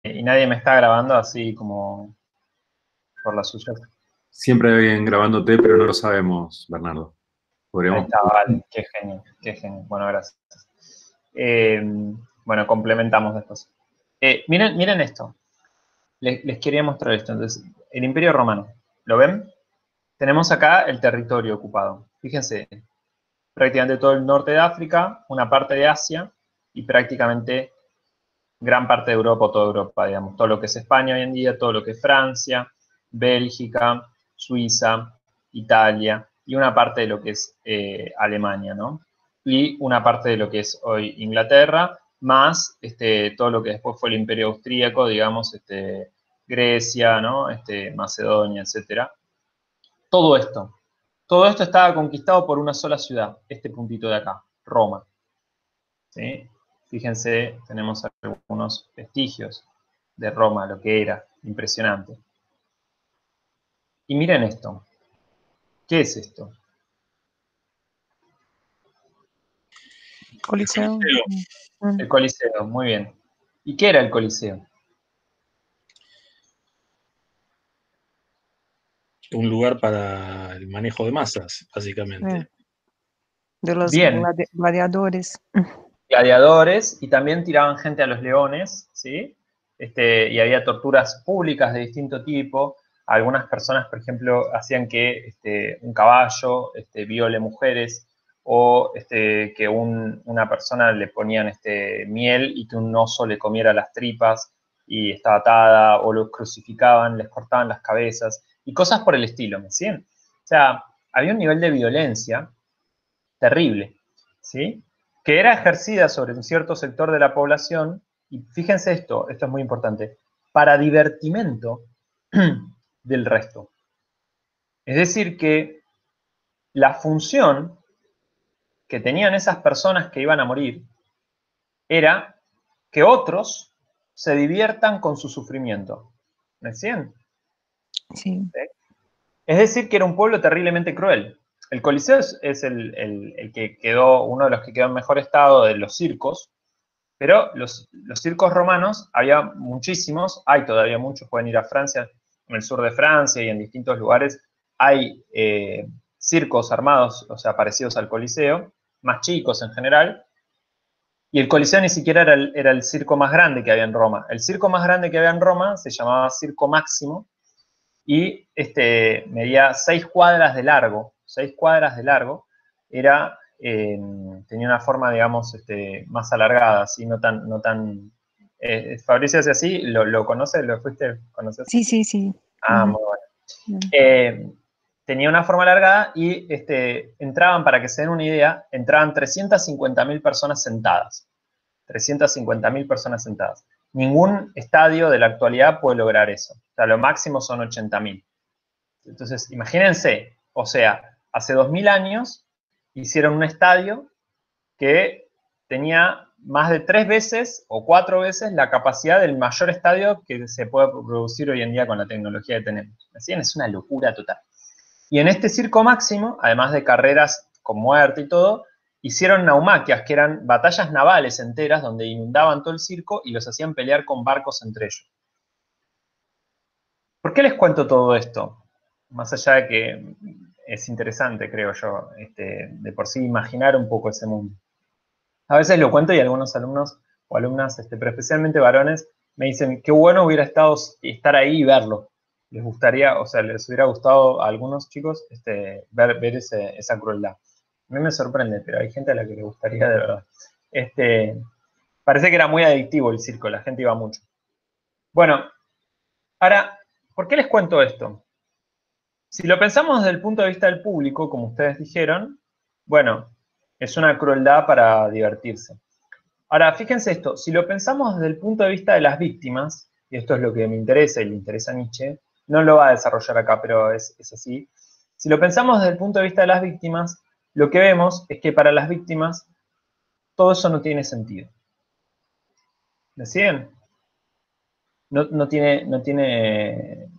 y nadie me está grabando así como por la suya. Siempre hay alguien grabándote, pero no lo sabemos, Bernardo. Ahí Podríamos... está, vale, qué genio, qué genio. Bueno, gracias. Eh, bueno, complementamos después. Miren esto. Les quería mostrar esto. Entonces, el Imperio Romano. ¿Lo ven? Tenemos acá el territorio ocupado. Fíjense, prácticamente todo el norte de África, una parte de Asia y prácticamente gran parte de Europa o toda Europa, digamos. Todo lo que es España hoy en día, todo lo que es Francia, Bélgica, Suiza, Italia y una parte de lo que es Alemania, ¿no? Y una parte de lo que es hoy Inglaterra, más todo lo que después fue el Imperio Austríaco, digamos, Grecia, ¿no? Macedonia, etcétera. Todo esto estaba conquistado por una sola ciudad, este puntito de acá, Roma. ¿Sí? Fíjense, tenemos algunos vestigios de Roma, lo que era, impresionante. Y miren esto, ¿qué es esto? Coliseo. El Coliseo, muy bien. ¿Y qué era el Coliseo? Un lugar para el manejo de masas, básicamente. De los Bien, gladiadores. gladiadores y también tiraban gente a los leones, ¿sí? Y había torturas públicas de distinto tipo. Algunas personas, por ejemplo, hacían que un caballo viole mujeres o que una persona le ponían miel y que un oso le comiera las tripas y estaba atada, o los crucificaban, les cortaban las cabezas y cosas por el estilo, ¿me siguen? O sea, había un nivel de violencia terrible, ¿sí? Que era ejercida sobre un cierto sector de la población, y fíjense esto es muy importante, para divertimento del resto. Es decir, que la función que tenían esas personas que iban a morir era que otros se diviertan con su sufrimiento. ¿Me siguen? Sí. Es decir, que era un pueblo terriblemente cruel. El Coliseo es el que quedó, uno de los que quedó en mejor estado de los circos, pero los circos romanos, había muchísimos, hay todavía muchos, pueden ir a Francia, en el sur de Francia y en distintos lugares, hay circos armados, o sea, parecidos al Coliseo, más chicos en general, y el Coliseo ni siquiera era el circo más grande que había en Roma. El circo más grande que había en Roma se llamaba Circo Máximo, y medía 6 cuadras de largo, 6 cuadras de largo, era, tenía una forma, digamos, más alargada, ¿sí? No tan Fabricio hace así, ¿lo conoces? ¿Lo fuiste a conocer? Sí, sí, sí. Ah, muy bueno. Tenía una forma alargada y entraban, para que se den una idea, entraban 350.000 personas sentadas. 350.000 personas sentadas. Ningún estadio de la actualidad puede lograr eso. O sea, lo máximo son 80.000. Entonces, imagínense, o sea, hace 2000 años hicieron un estadio que tenía más de 3 veces o 4 veces la capacidad del mayor estadio que se puede producir hoy en día con la tecnología que tenemos. ¿Sí? Es una locura total. Y en este circo máximo, además de carreras con muerte y todo, hicieron naumaquias, que eran batallas navales enteras donde inundaban todo el circo y los hacían pelear con barcos entre ellos. ¿Por qué les cuento todo esto? Más allá de que es interesante, creo yo, de por sí imaginar un poco ese mundo. A veces lo cuento y algunos alumnos o alumnas, pero especialmente varones, me dicen, qué bueno hubiera estado estar ahí y verlo. Les gustaría, o sea, les hubiera gustado a algunos chicos ver esa crueldad. A mí me sorprende, pero hay gente a la que le gustaría de verdad. Parece que era muy adictivo el circo, la gente iba mucho. Bueno, ahora, ¿por qué les cuento esto? Si lo pensamos desde el punto de vista del público, como ustedes dijeron, bueno, es una crueldad para divertirse. Ahora, fíjense esto, si lo pensamos desde el punto de vista de las víctimas, y esto es lo que me interesa y le interesa a Nietzsche, no lo va a desarrollar acá, pero es así. Si lo pensamos desde el punto de vista de las víctimas, lo que vemos es que para las víctimas todo eso no tiene sentido. ¿Me siguen? No tiene.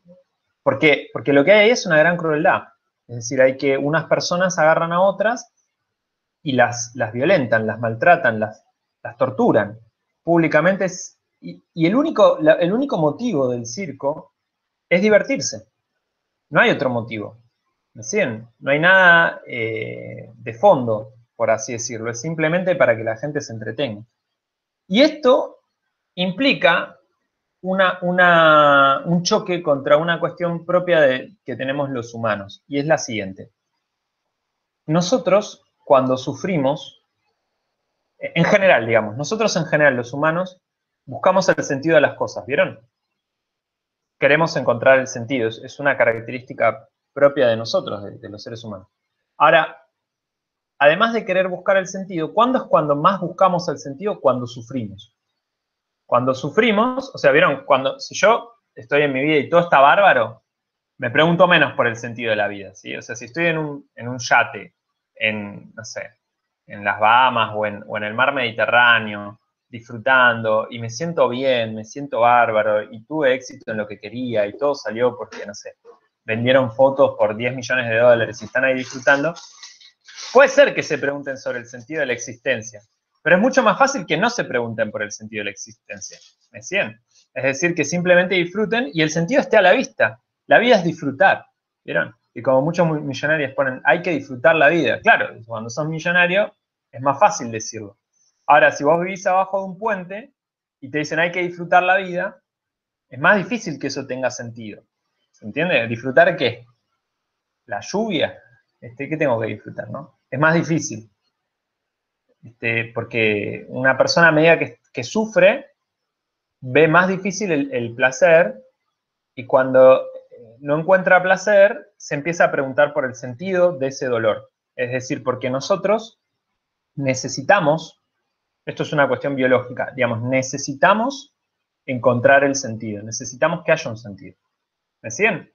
¿Por qué? Porque lo que hay ahí es una gran crueldad. Es decir, hay que unas personas agarran a otras y las violentan, las maltratan, las torturan públicamente y el único motivo del circo es divertirse. No hay otro motivo. ¿Me siguen? No hay nada de fondo, por así decirlo. Es simplemente para que la gente se entretenga. Y esto implica un choque contra una cuestión propia que tenemos los humanos. Y es la siguiente. Nosotros, cuando sufrimos, en general, digamos, nosotros en general, los humanos, buscamos el sentido de las cosas, ¿vieron? Queremos encontrar el sentido, es una característica propia de nosotros, de los seres humanos. Ahora, además de querer buscar el sentido, ¿cuándo es cuando más buscamos el sentido? Cuando sufrimos. Cuando sufrimos, o sea, ¿vieron? Si yo estoy en mi vida y todo está bárbaro, me pregunto menos por el sentido de la vida, ¿sí? O sea, si estoy en un yate, no sé, en las Bahamas o en el mar Mediterráneo, disfrutando, y me siento bien, me siento bárbaro, y tuve éxito en lo que quería, y todo salió porque, no sé, vendieron fotos por 10 millones de dólares y están ahí disfrutando, puede ser que se pregunten sobre el sentido de la existencia, pero es mucho más fácil que no se pregunten por el sentido de la existencia, ¿me siguen? Es decir, que simplemente disfruten y el sentido esté a la vista. La vida es disfrutar, ¿vieron? Y como muchos millonarios ponen, hay que disfrutar la vida. Claro, cuando sos millonario es más fácil decirlo. Ahora, si vos vivís abajo de un puente y te dicen hay que disfrutar la vida, es más difícil que eso tenga sentido. ¿Se entiende? ¿Disfrutar qué? ¿La lluvia? ¿Qué tengo que disfrutar, no? Es más difícil. Porque una persona a medida que sufre, ve más difícil el placer y cuando no encuentra placer, se empieza a preguntar por el sentido de ese dolor. Es decir, porque nosotros necesitamos, esto es una cuestión biológica, digamos, necesitamos encontrar el sentido, necesitamos que haya un sentido. ¿Me siguen?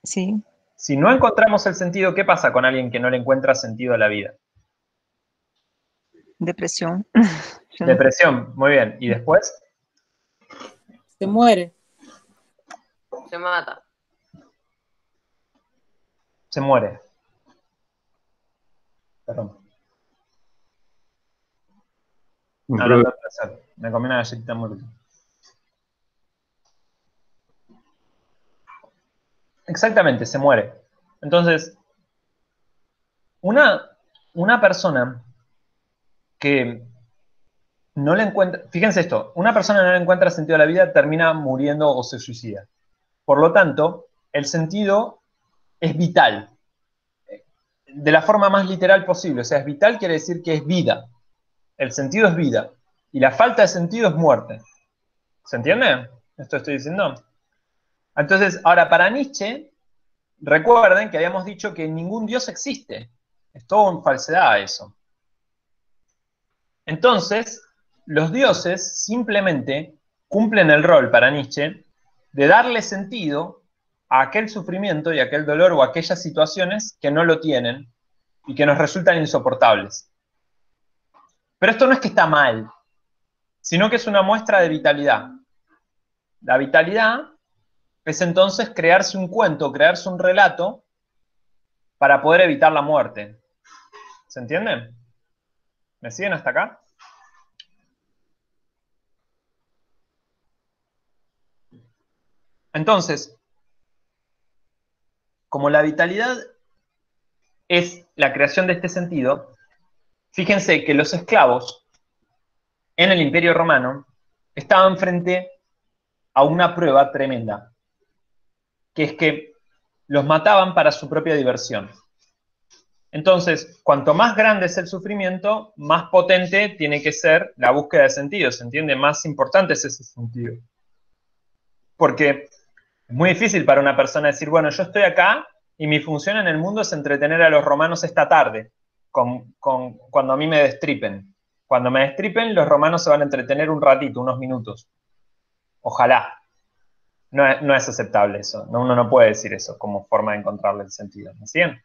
Sí. Si no encontramos el sentido, ¿qué pasa con alguien que no le encuentra sentido a la vida? Depresión. Depresión, muy bien. ¿Y después? Se muere. Se mata. Se muere. Perdón. Hablando de placer. Me comí una galletita muy rica. Exactamente, se muere. Entonces, una persona que no le encuentra, fíjense esto, una persona que no le encuentra sentido a la vida termina muriendo o se suicida. Por lo tanto, el sentido es vital, de la forma más literal posible. O sea, es vital quiere decir que es vida. El sentido es vida. Y la falta de sentido es muerte. ¿Se entiende? Esto estoy diciendo. Entonces, ahora, para Nietzsche, recuerden que habíamos dicho que ningún Dios existe. Es todo una falsedad eso. Entonces, los dioses simplemente cumplen el rol para Nietzsche de darle sentido a aquel sufrimiento y a aquel dolor o a aquellas situaciones que no lo tienen y que nos resultan insoportables. Pero esto no es que está mal, sino que es una muestra de vitalidad. La vitalidad es entonces crearse un cuento, crearse un relato para poder evitar la muerte. ¿Se entiende? ¿Me siguen hasta acá? Entonces, como la vitalidad es la creación de este sentido, fíjense que los esclavos en el Imperio Romano estaban frente a una prueba tremenda, que es que los mataban para su propia diversión. Entonces, cuanto más grande es el sufrimiento, más potente tiene que ser la búsqueda de sentido, ¿se entiende? Más importante es ese sentido. Porque es muy difícil para una persona decir, bueno, yo estoy acá y mi función en el mundo es entretener a los romanos esta tarde, cuando a mí me destripen. Cuando me destripen, los romanos se van a entretener un ratito, unos minutos. Ojalá. No es aceptable eso. Uno no puede decir eso como forma de encontrarle el sentido. ¿Me siguen?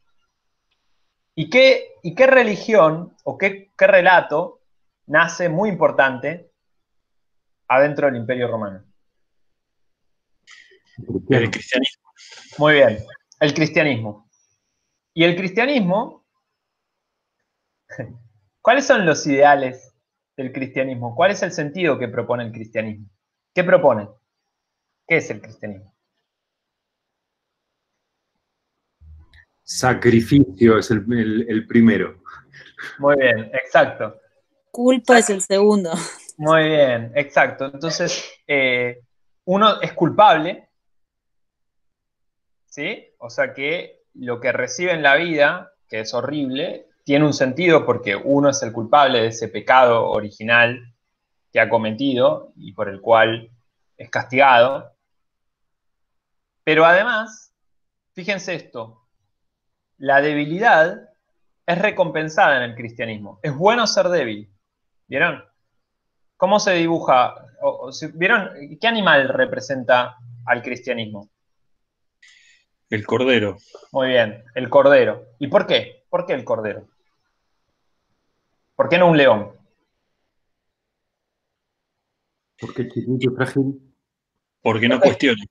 ¿Y qué religión o qué relato nace muy importante adentro del Imperio Romano? El cristianismo. Muy bien, el cristianismo. Y el cristianismo, ¿cuáles son los ideales del cristianismo? ¿Cuál es el sentido que propone el cristianismo? ¿Qué propone? ¿Qué es el cristianismo? Sacrificio es el primero. Muy bien, exacto. Culpa es el segundo. Muy bien, exacto. Entonces, uno es culpable, ¿sí? O sea que lo que recibe en la vida, que es horrible, tiene un sentido porque uno es el culpable de ese pecado original que ha cometido y por el cual es castigado. Pero además, fíjense esto, la debilidad es recompensada en el cristianismo. Es bueno ser débil, ¿vieron? ¿Cómo se dibuja? ¿Vieron qué animal representa al cristianismo? El cordero. Muy bien, el cordero. ¿Y por qué? ¿Por qué el cordero? ¿Por qué no un león? Porque es chiquito y frágil. Porque no cuestiona.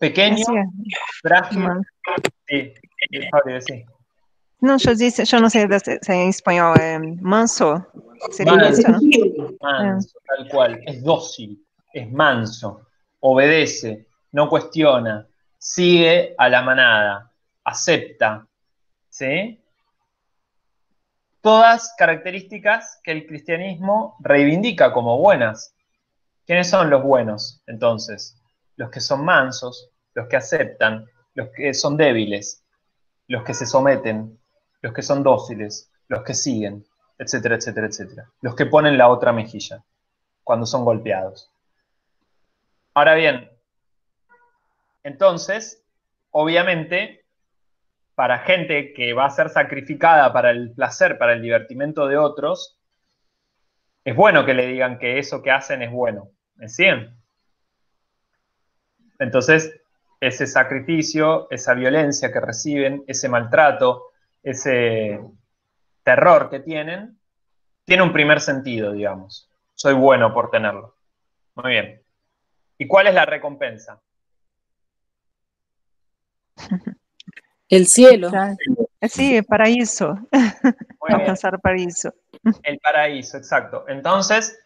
Pequeño, Así es. frágil. Man- Sí, Fabio, sí. No, yo no sé si en español, manso, sería Manso, eso, ¿no? manso, tal cual. Es dócil, es manso, obedece, no cuestiona, sigue a la manada, acepta, ¿sí? Todas características que el cristianismo reivindica como buenas. ¿Quiénes son los buenos, entonces? Los que son mansos, los que aceptan, los que son débiles, los que se someten, los que son dóciles, los que siguen, etcétera, etcétera, etcétera. Los que ponen la otra mejilla cuando son golpeados. Ahora bien, entonces, obviamente, para gente que va a ser sacrificada para el placer, para el divertimento de otros, es bueno que le digan que eso que hacen es bueno. ¿Me siguen? Entonces, ese sacrificio, esa violencia que reciben, ese maltrato, ese terror que tienen, tiene un primer sentido, digamos. Soy bueno por tenerlo. Muy bien. ¿Y cuál es la recompensa? El cielo. Claro. Sí, paraíso. Muy bien. Alcanzar paraíso. El paraíso, exacto. Entonces,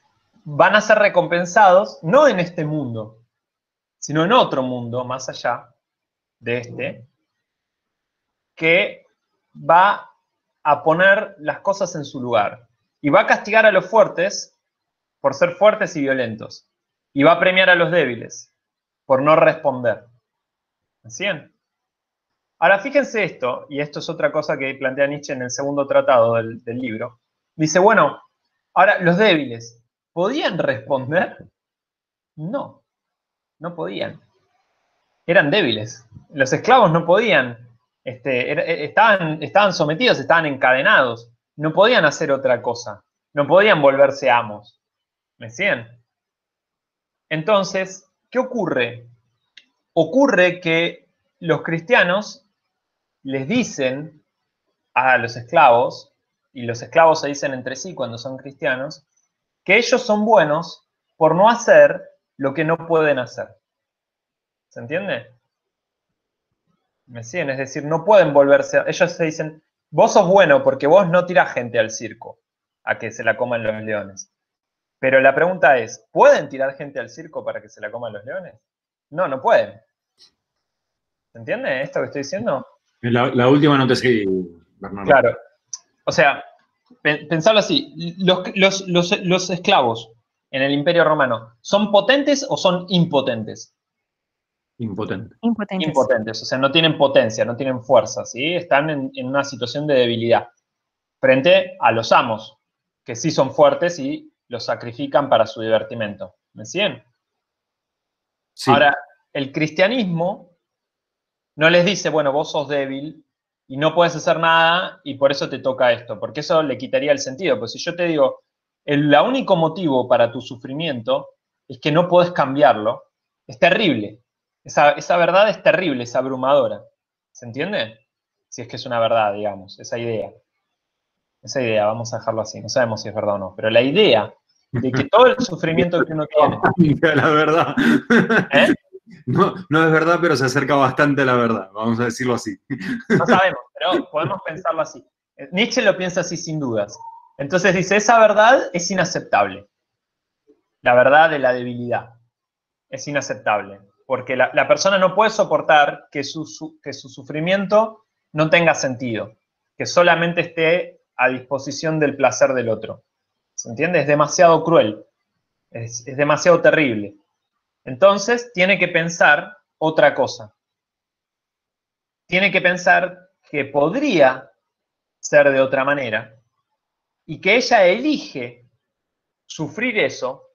van a ser recompensados no en este mundo, sino en otro mundo más allá de este, que va a poner las cosas en su lugar. Y va a castigar a los fuertes por ser fuertes y violentos. Y va a premiar a los débiles por no responder. ¿Sí? Ahora, fíjense esto, y esto es otra cosa que plantea Nietzsche en el segundo tratado del libro. Dice, bueno, ahora, los débiles, ¿podían responder? No, no podían. Eran débiles. Los esclavos no podían, estaban sometidos, estaban encadenados. No podían hacer otra cosa. No podían volverse amos. ¿Me siguen? Entonces, ¿qué ocurre? Ocurre que los cristianos les dicen a los esclavos, y los esclavos se dicen entre sí cuando son cristianos, que ellos son buenos por no hacer lo que no pueden hacer. ¿Se entiende? ¿Me siguen? Es decir, no pueden volverse... Ellos se dicen, vos sos bueno porque vos no tirás gente al circo a que se la coman los leones. Pero la pregunta es, ¿pueden tirar gente al circo para que se la coman los leones? No, no pueden. ¿Se entiende esto que estoy diciendo? La última no te seguí, Bernardo. Claro. O sea, pensarlo así, los esclavos en el Imperio Romano, ¿son potentes o son impotentes? Impotente. Impotentes. Impotentes, o sea, no tienen potencia, no tienen fuerza, ¿sí? Están en una situación de debilidad frente a los amos, que sí son fuertes y los sacrifican para su divertimento. ¿Me siguen? Sí. Ahora, el cristianismo no les dice, bueno, vos sos débil y no puedes hacer nada y por eso te toca esto, porque eso le quitaría el sentido. Pues si yo te digo, el único motivo para tu sufrimiento es que no podés cambiarlo, es terrible. Esa verdad es terrible, es abrumadora. ¿Se entiende? Si es que es una verdad, digamos, esa idea. Esa idea, vamos a dejarlo así, no sabemos si es verdad o no, pero la idea de que todo el sufrimiento que uno tiene... La verdad. ¿Eh? No, no es verdad, pero se acerca bastante a la verdad, vamos a decirlo así. No sabemos, pero podemos pensarlo así. Nietzsche lo piensa así sin dudas. Entonces dice, esa verdad es inaceptable. La verdad de la debilidad. es inaceptable, porque la persona no puede soportar que su sufrimiento no tenga sentido, que solamente esté a disposición del placer del otro. ¿Se entiende? Es demasiado cruel, es demasiado terrible. Entonces, tiene que pensar otra cosa. Tiene que pensar que podría ser de otra manera y que ella elige sufrir eso,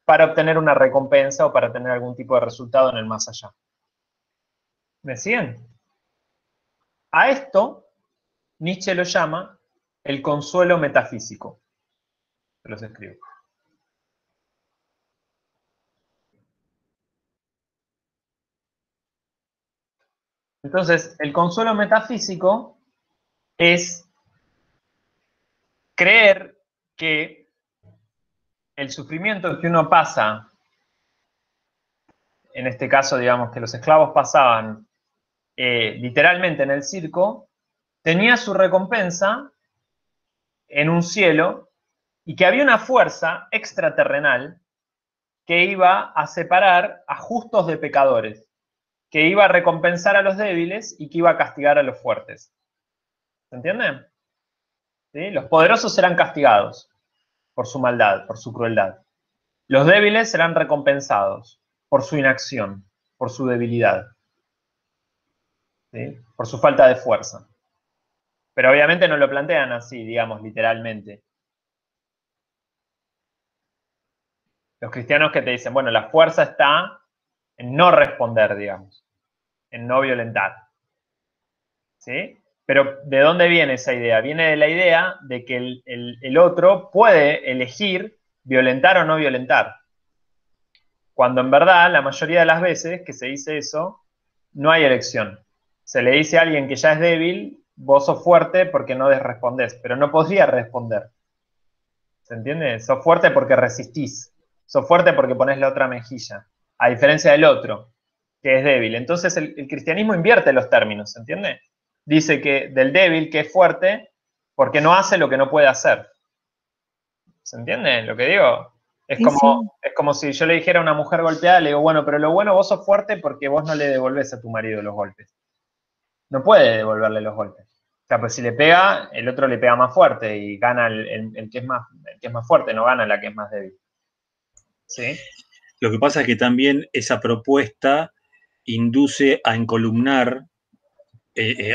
para obtener una recompensa o para tener algún tipo de resultado en el más allá. ¿Me siguen? A esto Nietzsche lo llama el consuelo metafísico. Se los escribo. Entonces, el consuelo metafísico es creer que el sufrimiento que uno pasa, en este caso, digamos, que los esclavos pasaban literalmente en el circo, tenía su recompensa en un cielo y que había una fuerza extraterrenal que iba a separar a justos de pecadores, que iba a recompensar a los débiles y que iba a castigar a los fuertes. ¿Se entiende? ¿Sí? Los poderosos serán castigados por su maldad, por su crueldad. Los débiles serán recompensados por su inacción, por su debilidad, ¿sí? Por su falta de fuerza. Pero obviamente no lo plantean así, digamos, literalmente. Los cristianos que te dicen, bueno, la fuerza está en no responder, digamos, en no violentar. ¿Sí? Pero ¿de dónde viene esa idea? Viene de la idea de que el otro puede elegir violentar o no violentar. Cuando en verdad, la mayoría de las veces que se dice eso, no hay elección. Se le dice a alguien que ya es débil, vos sos fuerte porque no respondés, pero no podría responder. ¿Se entiende? Sos fuerte porque resistís. Sos fuerte porque ponés la otra mejilla. A diferencia del otro, que es débil. Entonces el cristianismo invierte los términos, ¿se entiende? Dice que del débil que es fuerte porque no hace lo que no puede hacer. ¿Se entiende lo que digo? Es como si yo le dijera a una mujer golpeada, le digo, bueno, pero lo bueno, vos sos fuerte porque vos no le devolvés a tu marido los golpes. No puede devolverle los golpes. O sea, pues si le pega, el otro le pega más fuerte y gana el que es más fuerte, no gana la que es más débil. ¿Sí? Lo que pasa es que también esa propuesta induce a encolumnar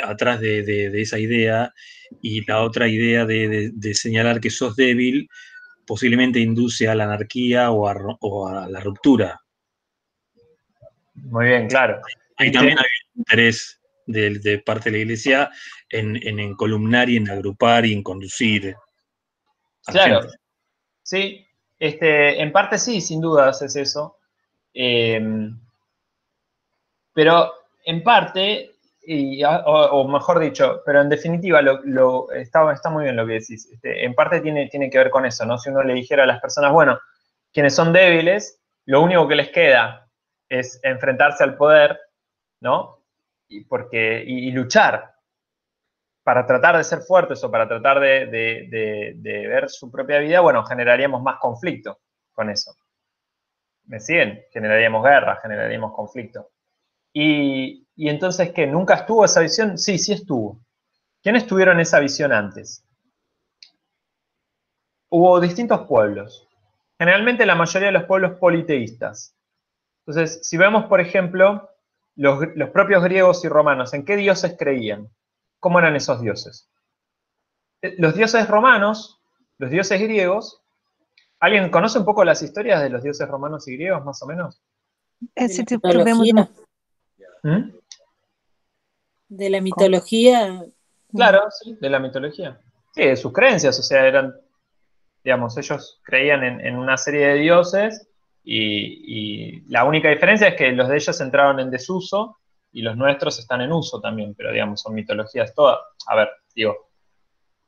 atrás de esa idea, y la otra idea de señalar que sos débil posiblemente induce a la anarquía o a la ruptura. Muy bien, claro. Ahí también hay un interés de parte de la Iglesia en encolumnar y en agrupar y en conducir a la Claro, gente. sí, en parte sí, sin dudas es eso. Pero en parte, o mejor dicho, pero en definitiva, está muy bien lo que decís. En parte tiene que ver con eso, ¿no? Si uno le dijera a las personas, bueno, quienes son débiles, lo único que les queda es enfrentarse al poder, ¿no? Y luchar para tratar de ser fuertes o para tratar de ver su propia vida, bueno, generaríamos más conflicto con eso. ¿Me siguen? Generaríamos guerra, generaríamos conflicto. Y entonces, ¿qué? ¿Nunca estuvo esa visión? Sí, sí estuvo. ¿Quiénes tuvieron esa visión antes? Hubo distintos pueblos. Generalmente la mayoría de los pueblos politeístas. Entonces, si vemos, por ejemplo, los propios griegos y romanos, ¿en qué dioses creían? ¿Cómo eran esos dioses? Los dioses romanos, los dioses griegos, ¿alguien conoce un poco las historias de los dioses romanos y griegos, más o menos? Esse De la problema mitología. ¿Mm? De la mitología. Claro, sí, de la mitología. Sí, de sus creencias, o sea, eran, digamos, ellos creían en una serie de dioses y la única diferencia es que los de ellos entraron en desuso y los nuestros están en uso también, pero digamos, son mitologías todas. A ver, digo,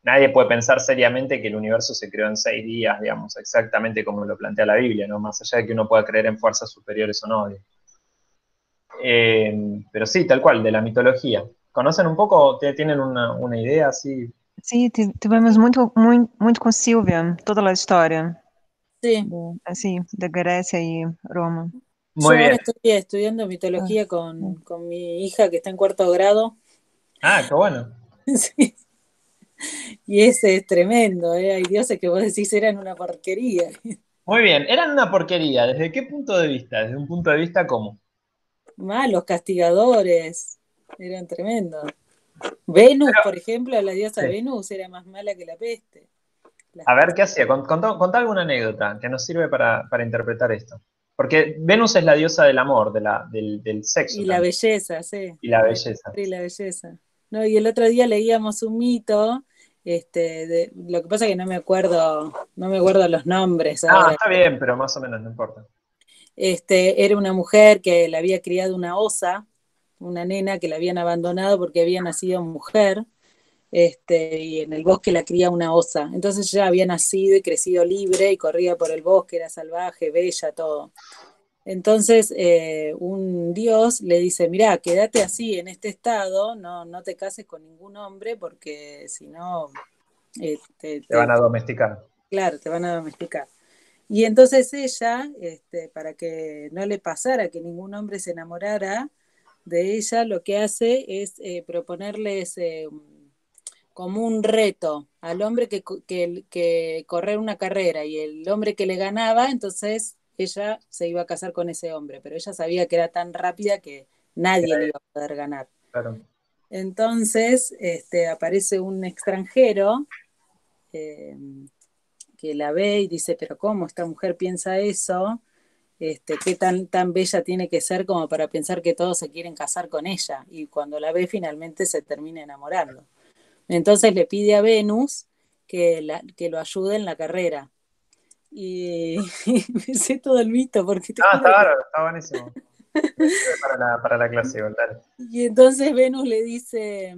nadie puede pensar seriamente que el universo se creó en 6 días, digamos, exactamente como lo plantea la Biblia, ¿no? Más allá de que uno pueda creer en fuerzas superiores o no. Pero sí, tal cual, de la mitología. ¿Conocen un poco? ¿Tienen una idea así? Sim, tivemos muito com Silvia, toda a história. Sí. Así, de Grecia y Roma. Muy Yo ahora bien. estoy estudiando mitología con mi hija que está en 4º grado. Ah, qué bueno. Sí. Y ese es tremendo, ¿eh? Hay dioses que vos decís eran una porquería. Muy bien. Eran una porquería. ¿Desde qué punto de vista? Desde un punto de vista cómo. Malos, castigadores, eran tremendos. Venus, por ejemplo, la diosa Sí. Venus era más mala que la peste. Las A ver, ¿qué hacía? Contá alguna anécdota que nos sirve para interpretar esto. Porque Venus es la diosa del amor, del sexo Y la también, belleza, sí. y la El belleza. amor y la belleza. No, y el otro día leíamos un mito, lo que pasa es que no me acuerdo los nombres Ah, ahora. está bien, pero más o menos no importa. Era una mujer que le había criado una osa, una nena que la habían abandonado porque había nacido mujer, y en el bosque la cría una osa. Entonces ella había nacido y crecido libre y corría por el bosque, era salvaje, bella, todo. Entonces un dios le dice, mirá, quédate así en este estado, no te cases con ningún hombre porque si no, Te van a domesticar. claro, te van a domesticar. Y entonces ella, para que no le pasara que ningún hombre se enamorara de ella, lo que hace es proponerles como un reto al hombre que correr una carrera y el hombre que le ganaba, entonces ella se iba a casar con ese hombre, pero ella sabía que era tan rápida que nadie le iba a poder ganar. Claro. Entonces aparece un extranjero eh, que la ve y dice, pero ¿cómo esta mujer piensa eso? ¿Qué tan bella tiene que ser como para pensar que todos se quieren casar con ella? Y cuando la ve finalmente se termina enamorando. Entonces le pide a Venus que lo ayude en la carrera. Y me sé todo el mito porque te Ah, juro está que... bárbaro, está buenísimo. Me sirve para la clase, dale. Y entonces Venus le dice,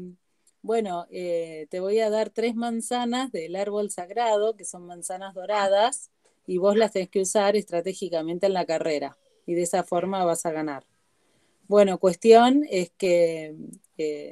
bueno, te voy a dar 3 manzanas del árbol sagrado, que son manzanas doradas, y vos las tenés que usar estratégicamente en la carrera. Y de esa forma vas a ganar. Bueno, cuestión es que,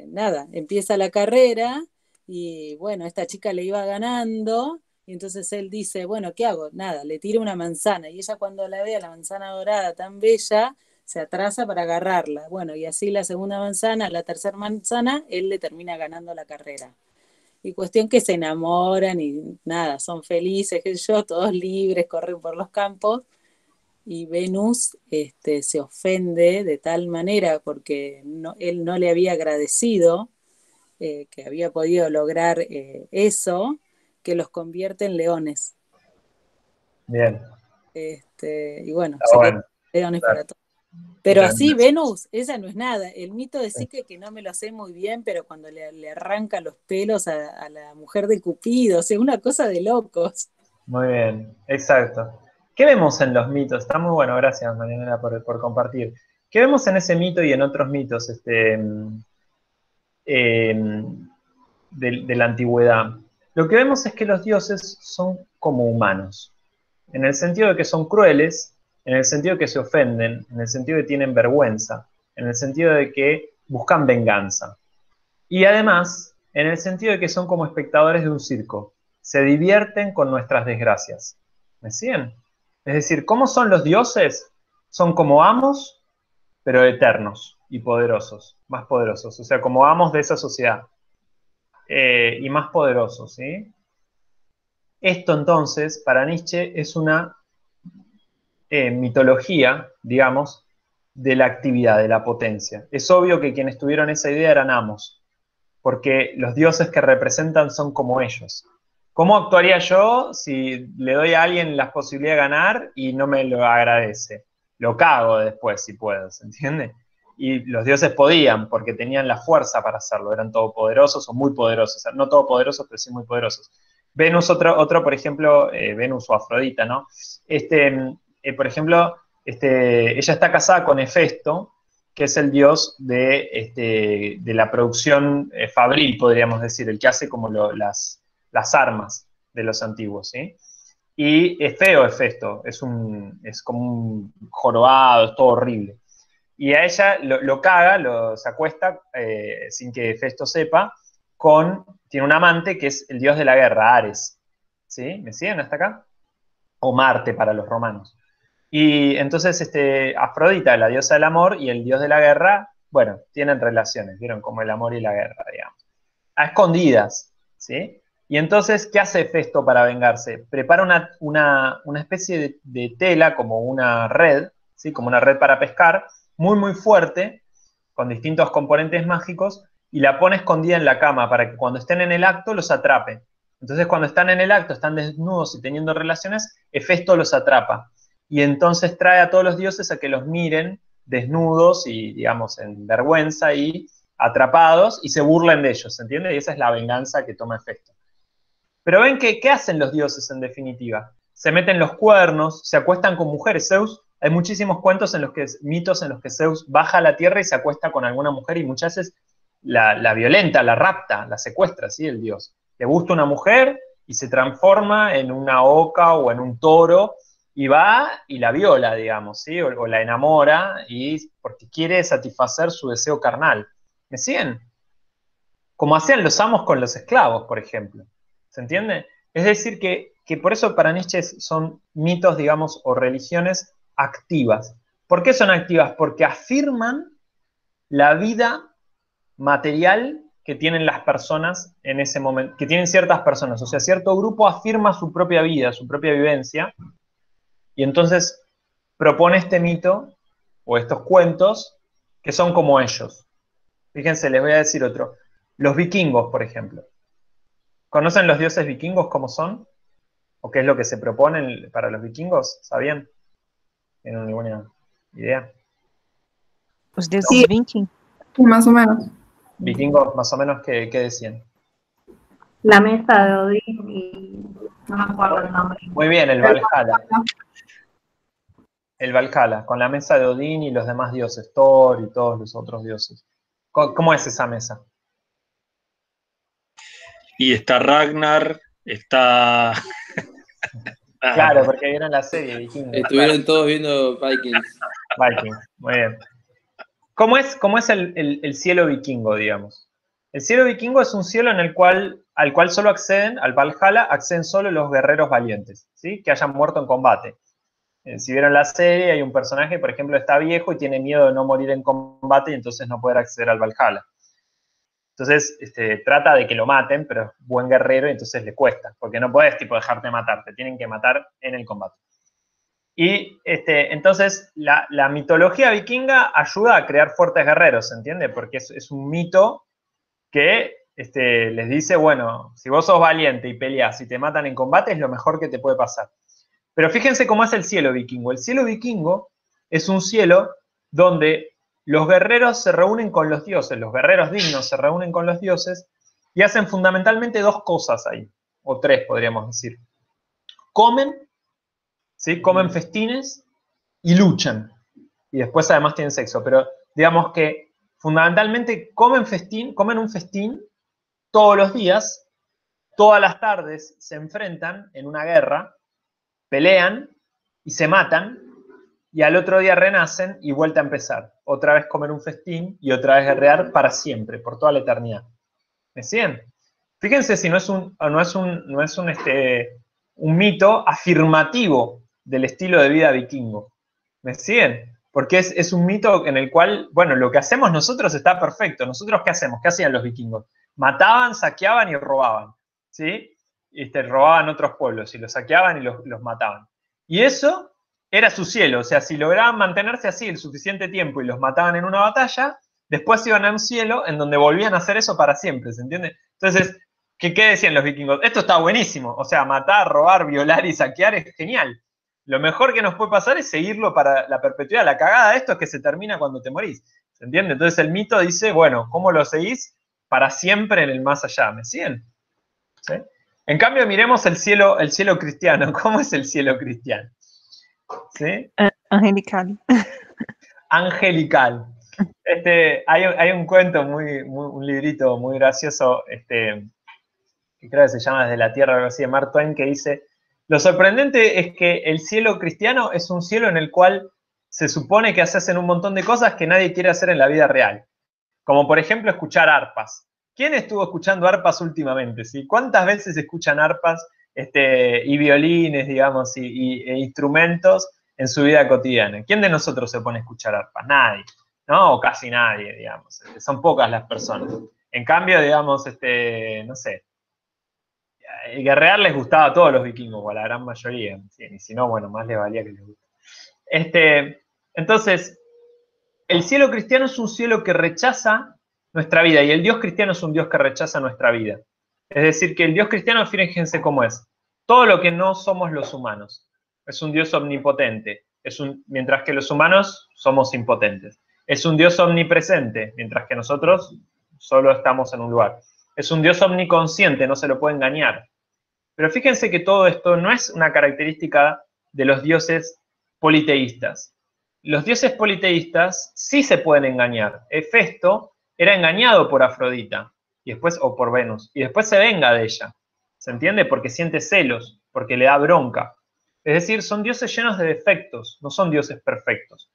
nada, empieza la carrera y bueno, esta chica le iba ganando y entonces él dice, bueno, ¿qué hago? Nada, le tira una manzana y ella cuando la ve a la manzana dorada tan bella, se atrasa para agarrarla. Bueno, y así la segunda manzana, la tercera manzana, él le termina ganando la carrera. Y cuestión que se enamoran y nada, son felices, qué sé yo, todos libres, corren por los campos y Venus se ofende de tal manera porque él no le había agradecido que había podido lograr eso, que los convierte en leones. Bien, Y bueno, está se quedan bueno. leones Claro. para todos. Y Pero así, termina Venus, esa no es nada. El mito de así. Psique, que no me lo sé muy bien, pero cuando le arranca los pelos a la mujer de Cupido, o sea, una cosa de locos. Muy bien, exacto. ¿Qué vemos en los mitos? Está muy bueno, gracias Marianela por compartir. ¿Qué vemos en ese mito y en otros mitos de la antigüedad? Lo que vemos es que los dioses son como humanos, en el sentido de que son crueles, en el sentido de que se ofenden, en el sentido de que tienen vergüenza, en el sentido de que buscan venganza. Y además, en el sentido de que son como espectadores de un circo, se divierten con nuestras desgracias. ¿Me siguen? Es decir, ¿cómo son los dioses? Son como amos, pero eternos y poderosos, más poderosos, o sea, como amos de esa sociedad, y más poderosos, ¿sí? Esto entonces, para Nietzsche, es una mitología, digamos, de la actividad, de la potencia. Es obvio que quienes tuvieron esa idea eran amos, porque los dioses que representan son como ellos. ¿Cómo actuaría yo si le doy a alguien la posibilidad de ganar y no me lo agradece? Lo cago después si puedo, ¿se entiende? Y los dioses podían, porque tenían la fuerza para hacerlo, eran todopoderosos o muy poderosos, o sea, no todopoderosos, pero sí muy poderosos. Venus, otro por ejemplo, Venus o Afrodita, ¿no? Por ejemplo, ella está casada con Hefesto, que es el dios de la producción fabril, podríamos decir, el que hace como las armas de los antiguos, ¿sí? Y es feo Hefesto, es como un jorobado, es todo horrible. Y a ella lo caga, se acuesta, sin que Hefesto sepa, tiene un amante que es el dios de la guerra, Ares. ¿Sí? ¿Me siguen hasta acá? o Marte para los romanos. Y entonces Afrodita, la diosa del amor, y el dios de la guerra, bueno, tienen relaciones, ¿vieron? Como el amor y la guerra, digamos. A escondidas, ¿sí? Y entonces, ¿qué hace Hefesto para vengarse? Prepara una especie de tela, como una red, ¿sí? Como una red para pescar, muy, muy fuerte, con distintos componentes mágicos, y la pone escondida en la cama para que cuando estén en el acto los atrape. Entonces, cuando están en el acto, están desnudos y teniendo relaciones, Hefesto los atrapa. Y entonces trae a todos los dioses a que los miren desnudos y, digamos, en vergüenza y atrapados, y se burlen de ellos, ¿se entiende? Y esa es la venganza que toma Hefesto. Pero ven que, ¿qué hacen los dioses en definitiva? Se meten los cuernos, se acuestan con mujeres. Zeus, hay muchísimos cuentos mitos en los que Zeus baja a la tierra y se acuesta con alguna mujer y muchas veces la violenta, la rapta, la secuestra, ¿sí? El dios. Le gusta una mujer y se transforma en una oca o en un toro y va y la viola, digamos, ¿sí? O la enamora porque quiere satisfacer su deseo carnal. ¿Me siguen? Como hacían los amos con los esclavos, por ejemplo. ¿Se entiende? Es decir, que por eso para Nietzsche son mitos, digamos, o religiones activas. ¿Por qué son activas? Porque afirman la vida material que tienen las personas en ese momento, que tienen ciertas personas. O sea, cierto grupo afirma su propia vida, su propia vivencia, y entonces propone este mito o estos cuentos que son como ellos. Fíjense, les voy a decir otro. Los vikingos, por ejemplo. ¿Conocen los dioses vikingos cómo son? ¿O qué es lo que se proponen para los vikingos? ¿Sabían? ¿Tienen ninguna idea? Os deuses vikings. Más o menos. Vikingos, más o menos, ¿qué decían? La mesa de Odín y no me acuerdo el nombre. Muy bien, el Valhalla. El Valhalla, con la mesa de Odín y los demás dioses, Thor y todos los otros dioses. ¿Cómo es esa mesa? Y está Ragnar, está... Claro, porque vieron la serie Vikingos. Estuvieron todos viendo Vikings. Vikings, muy bien. ¿Cómo es el cielo vikingo, digamos? El cielo vikingo es un cielo al cual solo acceden, al Valhalla, acceden solo los guerreros valientes, ¿sí? Que hayan muerto en combate. Si vieron la serie, hay un personaje, por ejemplo, está viejo y tiene miedo de no morir en combate y entonces no poder acceder al Valhalla. Entonces, trata de que lo maten, pero es buen guerrero y entonces le cuesta, porque no puedes, dejarte matar, te tienen que matar en el combate. Y entonces la mitología vikinga ayuda a crear fuertes guerreros, ¿se entiende? Porque es un mito que les dice, bueno, si vos sos valiente y peleás y te matan en combate, es lo mejor que te puede pasar. Pero fíjense cómo es el cielo vikingo. El cielo vikingo es un cielo donde los guerreros se reúnen con los dioses, los guerreros dignos se reúnen con los dioses y hacen fundamentalmente dos cosas ahí, o tres podríamos decir. Comen, ¿sí? Comen festines y luchan. Y después además tienen sexo, pero digamos que fundamentalmente comen un festín todos los días, todas las tardes se enfrentan en una guerra, pelean y se matan, y al otro día renacen y vuelta a empezar. Otra vez comer un festín y otra vez guerrear para siempre, por toda la eternidad. ¿Me siguen? Fíjense si no es un mito afirmativo del estilo de vida vikingo. ¿Me siguen? Porque es un mito en el cual, bueno, lo que hacemos nosotros está perfecto. ¿Nosotros qué hacemos? ¿Qué hacían los vikingos? Mataban, saqueaban y robaban, ¿sí? Robaban otros pueblos y los saqueaban y los mataban. Y eso era su cielo. O sea, si lograban mantenerse así el suficiente tiempo y los mataban en una batalla, después iban a un cielo en donde volvían a hacer eso para siempre, ¿se entiende? Entonces, ¿qué decían los vikingos? Esto está buenísimo. O sea, matar, robar, violar y saquear es genial. Lo mejor que nos puede pasar es seguirlo para la perpetuidad. La cagada de esto es que se termina cuando te morís. ¿Se entiende? Entonces el mito dice, bueno, ¿cómo lo seguís? Para siempre en el más allá. ¿Me siguen? ¿Sí? En cambio, miremos el cielo cristiano. ¿Cómo es el cielo cristiano? ¿Sí? Angelical. Angelical. Hay un cuento, un librito muy gracioso, que creo que se llama Desde la Tierra, algo así, de Mark Twain, que dice: lo sorprendente es que el cielo cristiano es un cielo en el cual se supone que se hacen un montón de cosas que nadie quiere hacer en la vida real. Como por ejemplo escuchar arpas. ¿Quién estuvo escuchando arpas últimamente? ¿Sí? ¿Cuántas veces escuchan arpas y violines, digamos, e instrumentos en su vida cotidiana. ¿Quién de nosotros se pone a escuchar arpa? Nadie, ¿no? O casi nadie, digamos. Son pocas las personas. En cambio, digamos, no sé, guerrear les gustaba a todos los vikingos, o a la gran mayoría. Y si no, bueno, más les valía que les guste. Entonces, el cielo cristiano es un cielo que rechaza nuestra vida, y el Dios cristiano es un Dios que rechaza nuestra vida. Es decir, que el Dios cristiano, fíjense cómo es. Todo lo que no somos los humanos. Es un Dios omnipotente, mientras que los humanos somos impotentes. Es un Dios omnipresente, mientras que nosotros solo estamos en un lugar. Es un Dios omniconsciente, no se lo puede engañar. Pero fíjense que todo esto no es una característica de los dioses politeístas. Los dioses politeístas sí se pueden engañar. Hefesto era engañado por Afrodita, o por Venus, y después se venga de ella. ¿Se entiende? Porque siente celos, porque le da bronca. Es decir, son dioses llenos de defectos, no son dioses perfectos.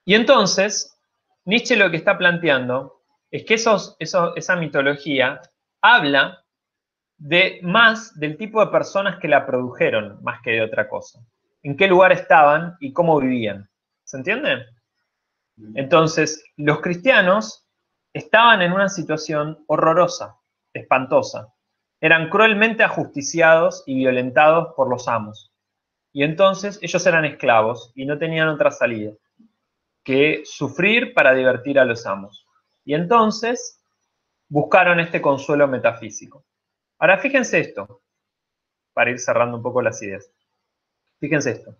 Y entonces, Nietzsche lo que está planteando es que esa mitología habla más del tipo de personas que la produjeron, más que de otra cosa. En qué lugar estaban y cómo vivían. ¿Se entiende? Entonces, los cristianos estaban en una situación horrorosa, espantosa. Eran cruelmente ajusticiados y violentados por los amos. Y entonces ellos eran esclavos y no tenían otra salida que sufrir para divertir a los amos. Y entonces buscaron este consuelo metafísico. Ahora fíjense esto, para ir cerrando un poco las ideas. Fíjense esto.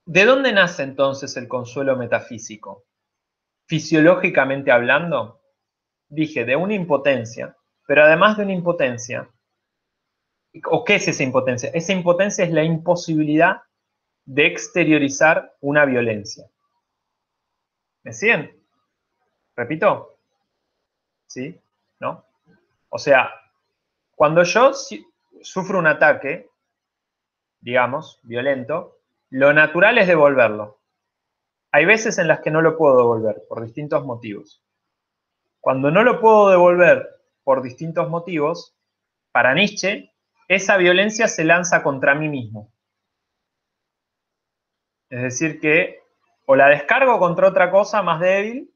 ¿De dónde nace entonces el consuelo metafísico? Fisiológicamente hablando, dije, de una impotencia, pero además de una impotencia, ¿o qué es esa impotencia? Esa impotencia es la imposibilidad de exteriorizar una violencia. ¿Me siguen? ¿Repito? ¿Sí? ¿No? O sea, cuando yo sufro un ataque, digamos, violento, lo natural es devolverlo. Hay veces en las que no lo puedo devolver por distintos motivos. Cuando no lo puedo devolver por distintos motivos, para Nietzsche, esa violencia se lanza contra mí mismo. Es decir que o la descargo contra otra cosa más débil,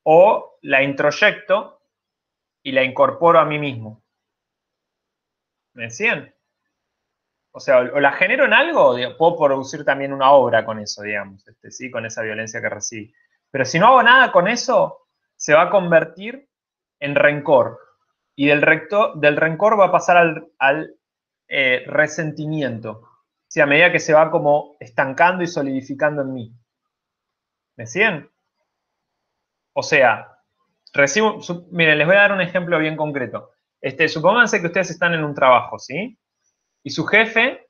o la introyecto y la incorporo a mí mismo. ¿Me decían? O sea, o la genero en algo, puedo producir también una obra con eso, digamos, ¿sí? Con esa violencia que recibí. Pero si no hago nada con eso, se va a convertir en rencor. Y del rencor va a pasar al resentimiento. ¿Sí? A medida que se va como estancando y solidificando en mí. ¿Me siguen? O sea, miren, les voy a dar un ejemplo bien concreto. Supónganse que ustedes están en un trabajo, ¿sí? Y su jefe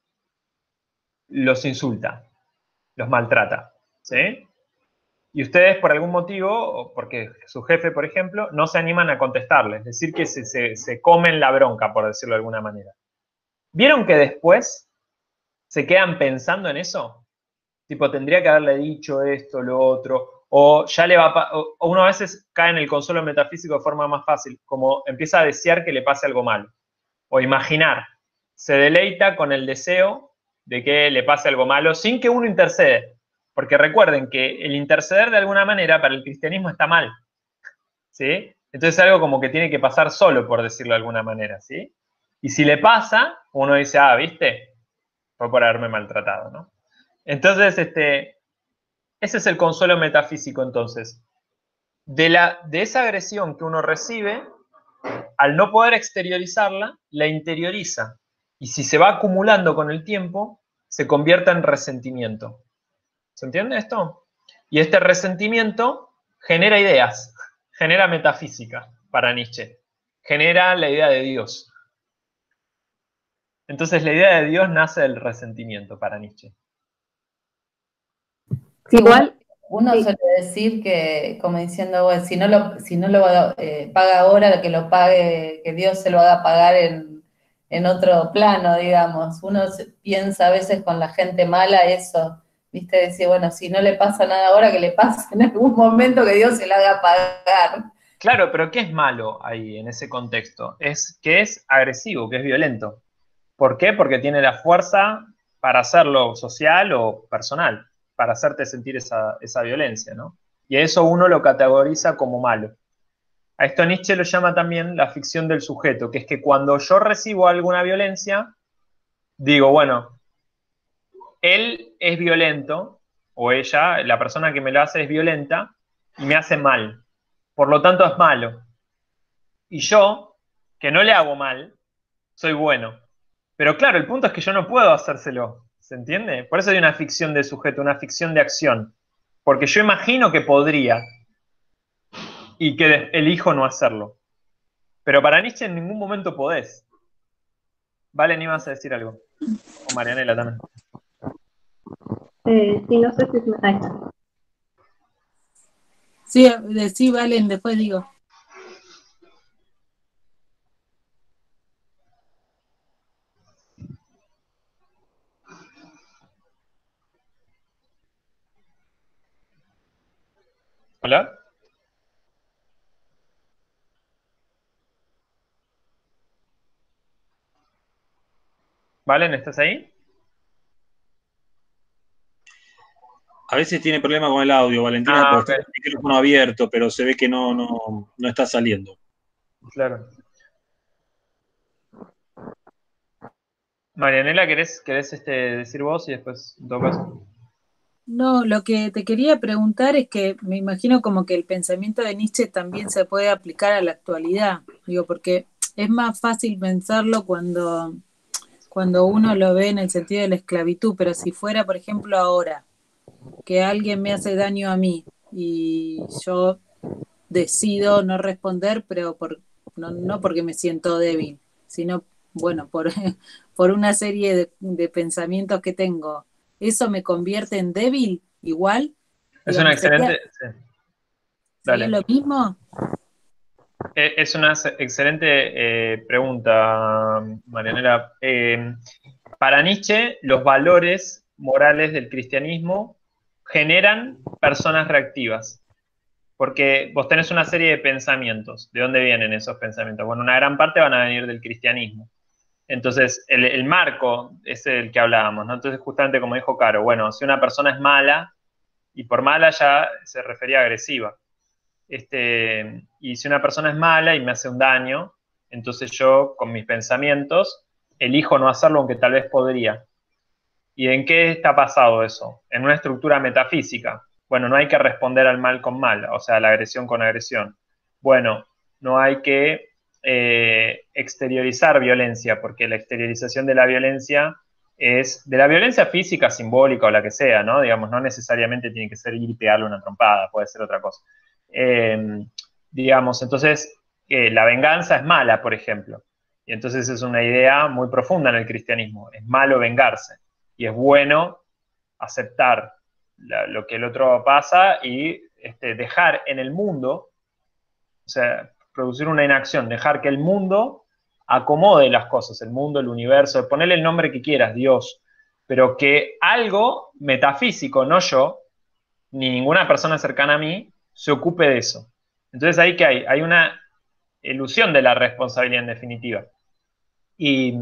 los insulta, los maltrata, ¿sí? Y ustedes por algún motivo, porque su jefe, por ejemplo, no se animan a contestarle, es decir, que se comen la bronca, por decirlo de alguna manera. ¿Vieron que después se quedan pensando en eso? Tipo, tendría que haberle dicho esto, lo otro, o ya le va o uno a veces cae en el consuelo metafísico de forma más fácil, como empieza a desear que le pase algo malo, o imaginar, se deleita con el deseo de que le pase algo malo sin que uno intercede. Porque recuerden que el interceder de alguna manera para el cristianismo está mal, ¿sí? Entonces es algo como que tiene que pasar solo, por decirlo de alguna manera, ¿sí? Y si le pasa, uno dice, ¿viste? Fue por haberme maltratado, ¿no? Entonces, ese es el consuelo metafísico, entonces. De esa agresión que uno recibe, al no poder exteriorizarla, la interioriza. Y si se va acumulando con el tiempo, se convierte en resentimiento. ¿Se entiende esto? Y este resentimiento genera ideas, genera metafísica para Nietzsche, genera la idea de Dios. Entonces la idea de Dios nace del resentimiento para Nietzsche. Igual, Uno sí. suele decir que, como diciendo, bueno, si no lo paga ahora, que lo pague, que Dios se lo haga pagar en otro plano, digamos. Uno piensa a veces con la gente mala eso, ¿viste? Decir, bueno, si no le pasa nada ahora, que le pase en algún momento que Dios se lo haga pagar. Claro, pero ¿qué es malo ahí en ese contexto? Es que es agresivo, que es violento. ¿Por qué? Porque tiene la fuerza para hacerlo social o personal, para hacerte sentir esa violencia, ¿no? Y a eso uno lo categoriza como malo. A esto Nietzsche lo llama también la ficción del sujeto, que es que cuando yo recibo alguna violencia, digo, bueno, él es violento, o ella, la persona que me lo hace es violenta, y me hace mal. Por lo tanto es malo. Y yo, que no le hago mal, soy bueno. Pero claro, el punto es que yo no puedo hacérselo, ¿se entiende? Por eso hay una ficción de sujeto, una ficción de acción. Porque yo imagino que podría y que elijo no hacerlo. Pero para Nietzsche en ningún momento podés. Vale, ni vas a decir algo. O Marianela también. Sí, no sé si... Ahí está. Sí, sí, Valen, después digo. ¿Hola? ¿Valen, estás ahí? A veces tiene problema con el audio, Valentina, Ah, porque ok, está el micrófono abierto, pero se ve que no está saliendo. claro. Marianela, ¿querés decir vos y después en todo caso? No, lo que te quería preguntar es que me imagino como que el pensamiento de Nietzsche también se puede aplicar a la actualidad, digo, porque es más fácil pensarlo cuando uno lo ve en el sentido de la esclavitud, pero si fuera, por ejemplo, ahora, que alguien me hace daño a mí y yo decido no responder, pero no porque me siento débil, sino, bueno, por una serie de pensamientos que tengo. ¿Eso me convierte en débil igual? Es una Digamos, excelente... Sí, ¿sería dale. lo mismo? Es una excelente pregunta, Marianela. Para Nietzsche, los valores morales del cristianismo generan personas reactivas, porque vos tenés una serie de pensamientos. ¿De dónde vienen esos pensamientos? Bueno, una gran parte van a venir del cristianismo. Entonces, el marco es el que hablábamos, ¿no? Entonces, justamente como dijo Caro, bueno, si una persona es mala, y por mala ya se refería a agresiva, y si una persona es mala y me hace un daño, entonces yo con mis pensamientos elijo no hacerlo aunque tal vez podría. ¿Y en qué está basado eso? En una estructura metafísica. Bueno, no hay que responder al mal con mal, o sea, la agresión con agresión. Bueno, no hay que exteriorizar violencia, porque la exteriorización de la violencia es de la violencia física, simbólica o la que sea, ¿no? Digamos, no necesariamente tiene que ser ir y pegarle una trompada, puede ser otra cosa. Eh, digamos, entonces, la venganza es mala, por ejemplo. Y entonces es una idea muy profunda en el cristianismo. Es malo vengarse y es bueno aceptar lo que el otro pasa y dejar en el mundo, o sea, producir una inacción, dejar que el mundo acomode las cosas, el mundo, el universo, ponerle el nombre que quieras, Dios, pero que algo metafísico, no yo, ni ninguna persona cercana a mí, se ocupe de eso. Entonces ahí que hay una ilusión de la responsabilidad en definitiva. Y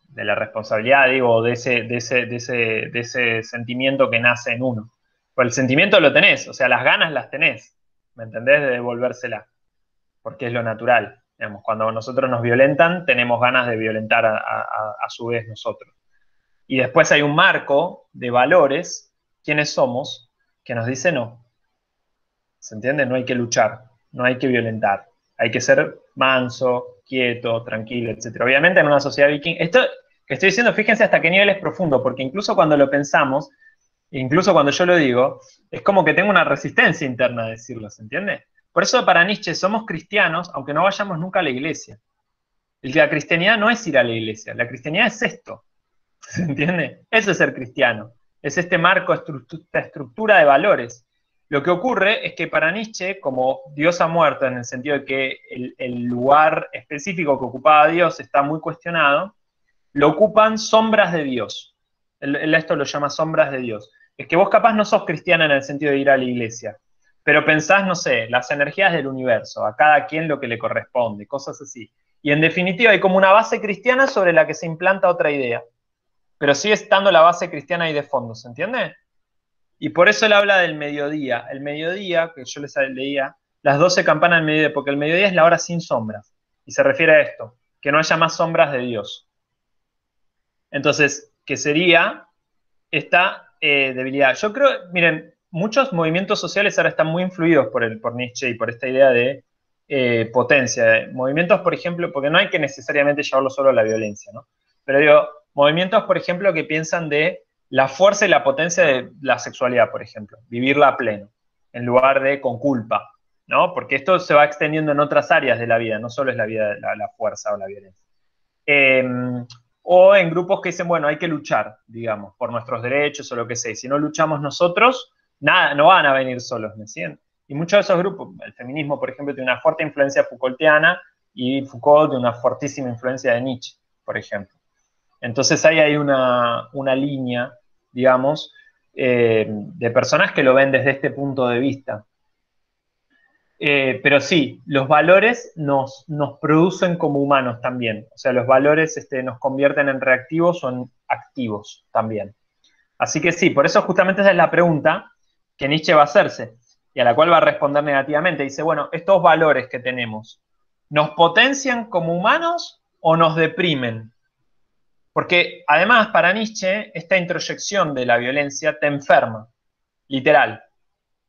de la responsabilidad, digo, de ese sentimiento que nace en uno. Pues el sentimiento lo tenés, o sea, las ganas las tenés, ¿me entendés? De devolvérsela, porque es lo natural. Digamos, cuando nosotros nos violentan, tenemos ganas de violentar a su vez nosotros. Y después hay un marco de valores, quiénes somos, que nos dice no. ¿Se entiende? No hay que luchar, no hay que violentar. Hay que ser manso, quieto, tranquilo, etc. Obviamente en una sociedad viking, esto que estoy diciendo, fíjense hasta qué nivel es profundo, porque incluso cuando lo pensamos, incluso cuando yo lo digo, es como que tengo una resistencia interna a decirlo, ¿se entiende? Por eso para Nietzsche somos cristianos, aunque no vayamos nunca a la iglesia. La cristianidad no es ir a la iglesia, la cristianidad es esto, ¿se entiende? Eso es ser cristiano, es este marco, esta estructura de valores. Lo que ocurre es que para Nietzsche, como Dios ha muerto, en el sentido de que el lugar específico que ocupaba Dios está muy cuestionado, lo ocupan sombras de Dios. Él esto lo llama sombras de Dios. Es que vos capaz no sos cristiana en el sentido de ir a la iglesia, pero pensás, no sé, las energías del universo, a cada quien lo que le corresponde, cosas así. Y en definitiva hay como una base cristiana sobre la que se implanta otra idea, pero sigue estando la base cristiana ahí de fondo, ¿se entiende? Y por eso él habla del mediodía. El mediodía, que yo les leía, las 12 campanas del mediodía, porque el mediodía es la hora sin sombras. Y se refiere a esto, que no haya más sombras de Dios. Entonces, ¿qué sería esta debilidad? Yo creo, miren, muchos movimientos sociales ahora están muy influidos por Nietzsche y por esta idea de potencia. Movimientos, por ejemplo, porque no hay que necesariamente llevarlo solo a la violencia, ¿no? Pero digo, movimientos, por ejemplo, que piensan de la fuerza y la potencia de la sexualidad, por ejemplo, vivirla a pleno, en lugar de con culpa, ¿no? Porque esto se va extendiendo en otras áreas de la vida, no solo es la vida, la fuerza o la violencia. O en grupos que dicen, bueno, hay que luchar, digamos, por nuestros derechos o lo que sea. Y si no luchamos nosotros, nada, no van a venir solos, ¿me siguen? Y muchos de esos grupos, el feminismo, por ejemplo, tiene una fuerte influencia Foucaultiana y Foucault tiene una fortísima influencia de Nietzsche, por ejemplo. Entonces ahí hay una línea, digamos, de personas que lo ven desde este punto de vista. Pero sí, los valores nos producen como humanos también. O sea, los valores nos convierten en reactivos o en activos también. Así que sí, por eso justamente esa es la pregunta que Nietzsche va a hacerse y a la cual va a responder negativamente. Dice, bueno, estos valores que tenemos, ¿nos potencian como humanos o nos deprimen? Porque además para Nietzsche esta introyección de la violencia te enferma, literal.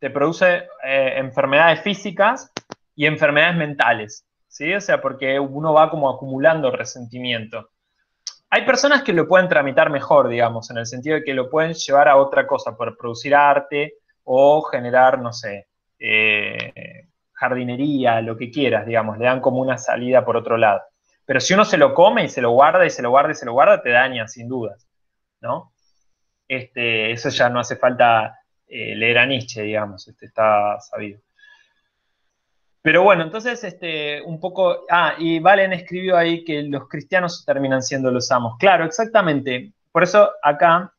Te produce enfermedades físicas y enfermedades mentales, ¿sí? O sea, porque uno va como acumulando resentimiento. Hay personas que lo pueden tramitar mejor, digamos, en el sentido de que lo pueden llevar a otra cosa, por producir arte o generar, no sé, jardinería, lo que quieras, digamos, le dan como una salida por otro lado. Pero si uno se lo come y se lo guarda y se lo guarda y se lo guarda, te daña, sin dudas, ¿no? Eso ya no hace falta leer a Nietzsche, digamos, está sabido. Pero bueno, entonces, un poco... y Valen escribió ahí que los cristianos terminan siendo los amos. Claro, exactamente. Por eso acá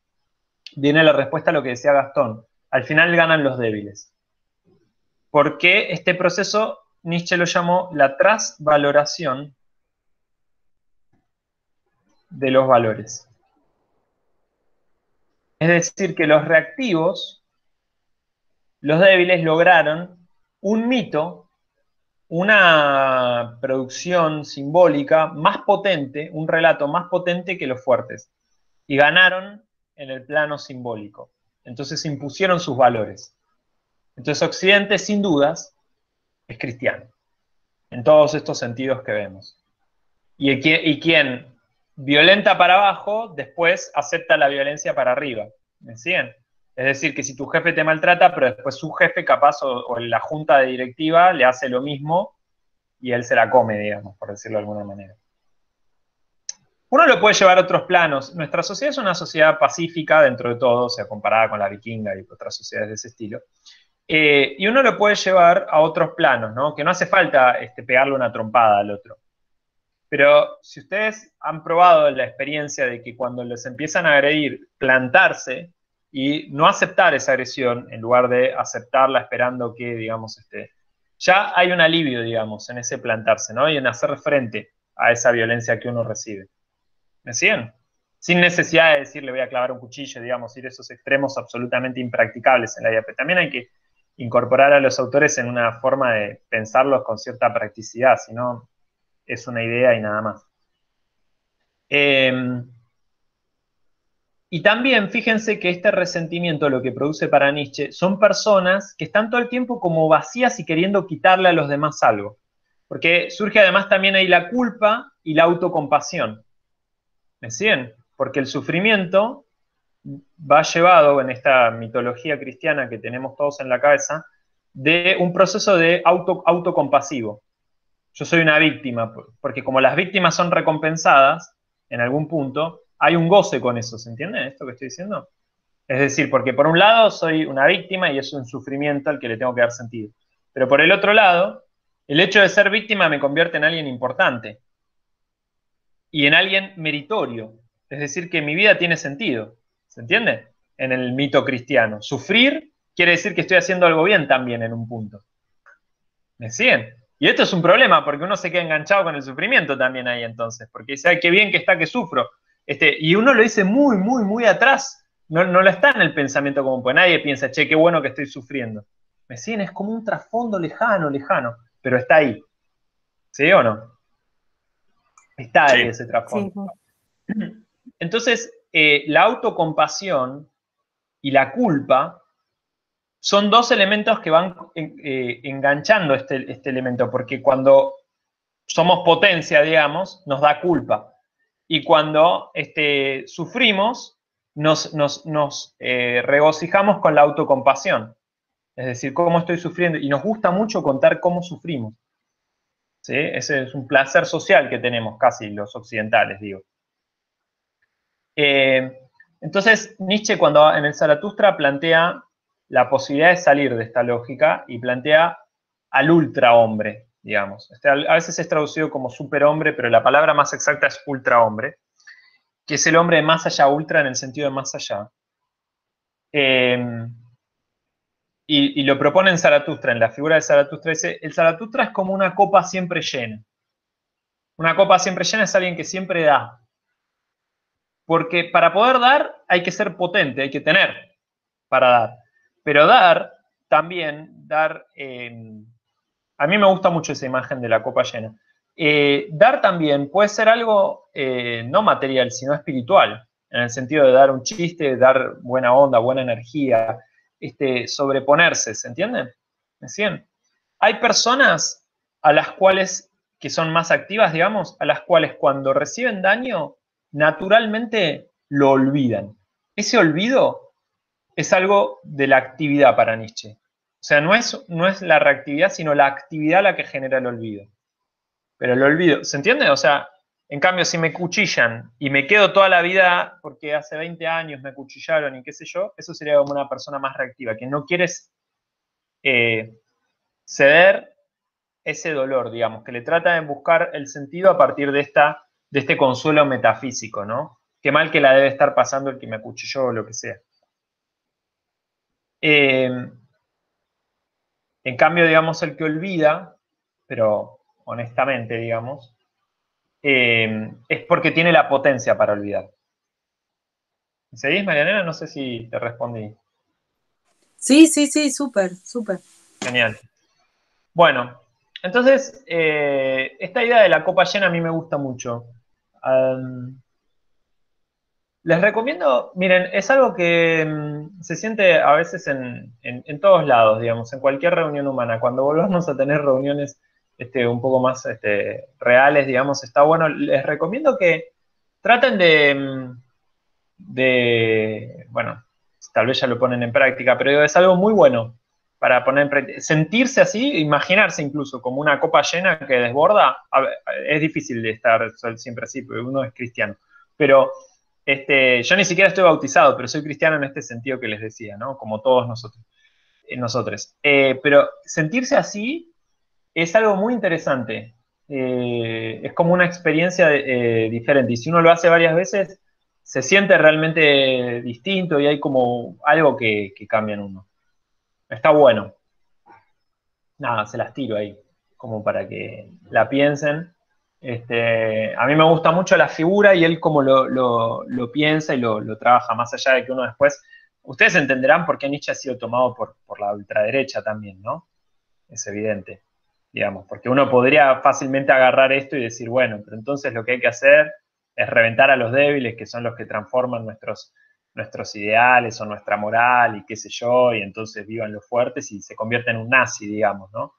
viene la respuesta a lo que decía Gastón. Al final ganan los débiles. Porque este proceso Nietzsche lo llamó la trasvaloración de los valores. Es decir, que los reactivos, los débiles, lograron un mito, una producción simbólica más potente, un relato más potente que los fuertes. Y ganaron en el plano simbólico. Entonces impusieron sus valores. Entonces Occidente, sin dudas, es cristiano. En todos estos sentidos que vemos. Y quien violenta para abajo, después acepta la violencia para arriba. ¿Me siguen? Es decir, que si tu jefe te maltrata, pero después su jefe capaz o la junta de directiva le hace lo mismo y él se la come, digamos, por decirlo de alguna manera. Uno lo puede llevar a otros planos. Nuestra sociedad es una sociedad pacífica dentro de todo, o sea, comparada con la vikinga y otras sociedades de ese estilo. Y uno lo puede llevar a otros planos, ¿no? Que no hace falta pegarle una trompada al otro. Pero si ustedes han probado la experiencia de que cuando les empiezan a agredir, plantarse y no aceptar esa agresión, en lugar de aceptarla esperando que, digamos, ya hay un alivio, digamos, en ese plantarse, ¿no? Y en hacer frente a esa violencia que uno recibe. ¿Me siguen? Sin necesidad de decir, le voy a clavar un cuchillo, digamos, ir a esos extremos absolutamente impracticables en la vida. Pero también hay que incorporar a los autores en una forma de pensarlos con cierta practicidad, si no es una idea y nada más. Y también fíjense que este resentimiento lo que produce para Nietzsche son personas que están todo el tiempo como vacías y queriendo quitarle a los demás algo. Porque surge además también ahí la culpa y la autocompasión. ¿Me siguen? Porque el sufrimiento va llevado en esta mitología cristiana que tenemos todos en la cabeza de un proceso de autocompasivo. Yo soy una víctima, porque como las víctimas son recompensadas en algún punto, hay un goce con eso, ¿se entiende esto que estoy diciendo? Es decir, porque por un lado soy una víctima y es un sufrimiento al que le tengo que dar sentido. Pero por el otro lado, el hecho de ser víctima me convierte en alguien importante y en alguien meritorio. Es decir, que mi vida tiene sentido, ¿se entiende? En el mito cristiano. Sufrir quiere decir que estoy haciendo algo bien también en un punto. ¿Me siguen? Y esto es un problema porque uno se queda enganchado con el sufrimiento también ahí entonces, porque dice, ay, qué bien que está que sufro. Y uno lo dice muy, muy, muy atrás. No lo está en el pensamiento común, pues nadie piensa, che, qué bueno que estoy sufriendo. ¿Me siguen? Es como un trasfondo lejano, lejano, pero está ahí. ¿Sí o no? Está ahí ese trasfondo. Sí. Entonces, la autocompasión y la culpa son dos elementos que van enganchando este elemento, porque cuando somos potencia, digamos, nos da culpa. Y cuando sufrimos, nos regocijamos con la autocompasión. Es decir, cómo estoy sufriendo. Y nos gusta mucho contar cómo sufrimos. ¿Sí? Ese es un placer social que tenemos casi los occidentales, digo. Entonces, Nietzsche, cuando en el Zaratustra plantea la posibilidad de salir de esta lógica y plantea al ultrahombre, digamos. A veces es traducido como superhombre, pero la palabra más exacta es ultrahombre, que es el hombre de más allá, ultra en el sentido de más allá. Y lo propone en Zaratustra, en la figura de Zaratustra, dice, el Zaratustra es como una copa siempre llena. Una copa siempre llena es alguien que siempre da. Porque para poder dar hay que ser potente, hay que tener para dar. Pero dar, también, dar, a mí me gusta mucho esa imagen de la copa llena. Dar también puede ser algo no material, sino espiritual, en el sentido de dar un chiste, dar buena onda, buena energía, sobreponerse, ¿se entienden? ¿Me siguen? Hay personas a las cuales, que son más activas, digamos, a las cuales cuando reciben daño, naturalmente lo olvidan. Ese olvido es algo de la actividad para Nietzsche. O sea, no es la reactividad, sino la actividad la que genera el olvido. Pero el olvido, ¿se entiende? O sea, en cambio, si me cuchillan y me quedo toda la vida porque hace 20 años me cuchillaron y qué sé yo, eso sería como una persona más reactiva, que no quieres ceder ese dolor, digamos, que le trata de buscar el sentido a partir de este consuelo metafísico, ¿no? Qué mal que la debe estar pasando el que me acuchilló o lo que sea. En cambio, digamos, el que olvida, pero honestamente, digamos, es porque tiene la potencia para olvidar. ¿Seguís, Marianela? No sé si te respondí. Sí, súper, súper. Genial. Bueno, entonces, esta idea de la copa llena a mí me gusta mucho. Les recomiendo, miren, es algo que se siente a veces en todos lados, digamos, en cualquier reunión humana. Cuando volvamos a tener reuniones un poco más reales, digamos, está bueno. Les recomiendo que traten bueno, tal vez ya lo ponen en práctica, pero es algo muy bueno para poner en práctica. Sentirse así, imaginarse incluso como una copa llena que desborda. A ver, es difícil de estar siempre así, porque uno es cristiano. Pero yo ni siquiera estoy bautizado, pero soy cristiano en este sentido que les decía, ¿no? Como todos nosotros. Pero sentirse así es algo muy interesante. Es como una experiencia diferente. Y si uno lo hace varias veces, se siente realmente distinto y hay como algo que cambia en uno. Está bueno. Nada, se las tiro ahí, como para que la piensen. A mí me gusta mucho la figura y él como lo piensa y lo trabaja, más allá de que uno después... Ustedes entenderán por qué Nietzsche ha sido tomado por la ultraderecha también, ¿no? Es evidente, digamos, porque uno podría fácilmente agarrar esto y decir, bueno, pero entonces lo que hay que hacer es reventar a los débiles, que son los que transforman nuestros ideales o nuestra moral y qué sé yo, y entonces vivan los fuertes y se convierte en un nazi, digamos, ¿no?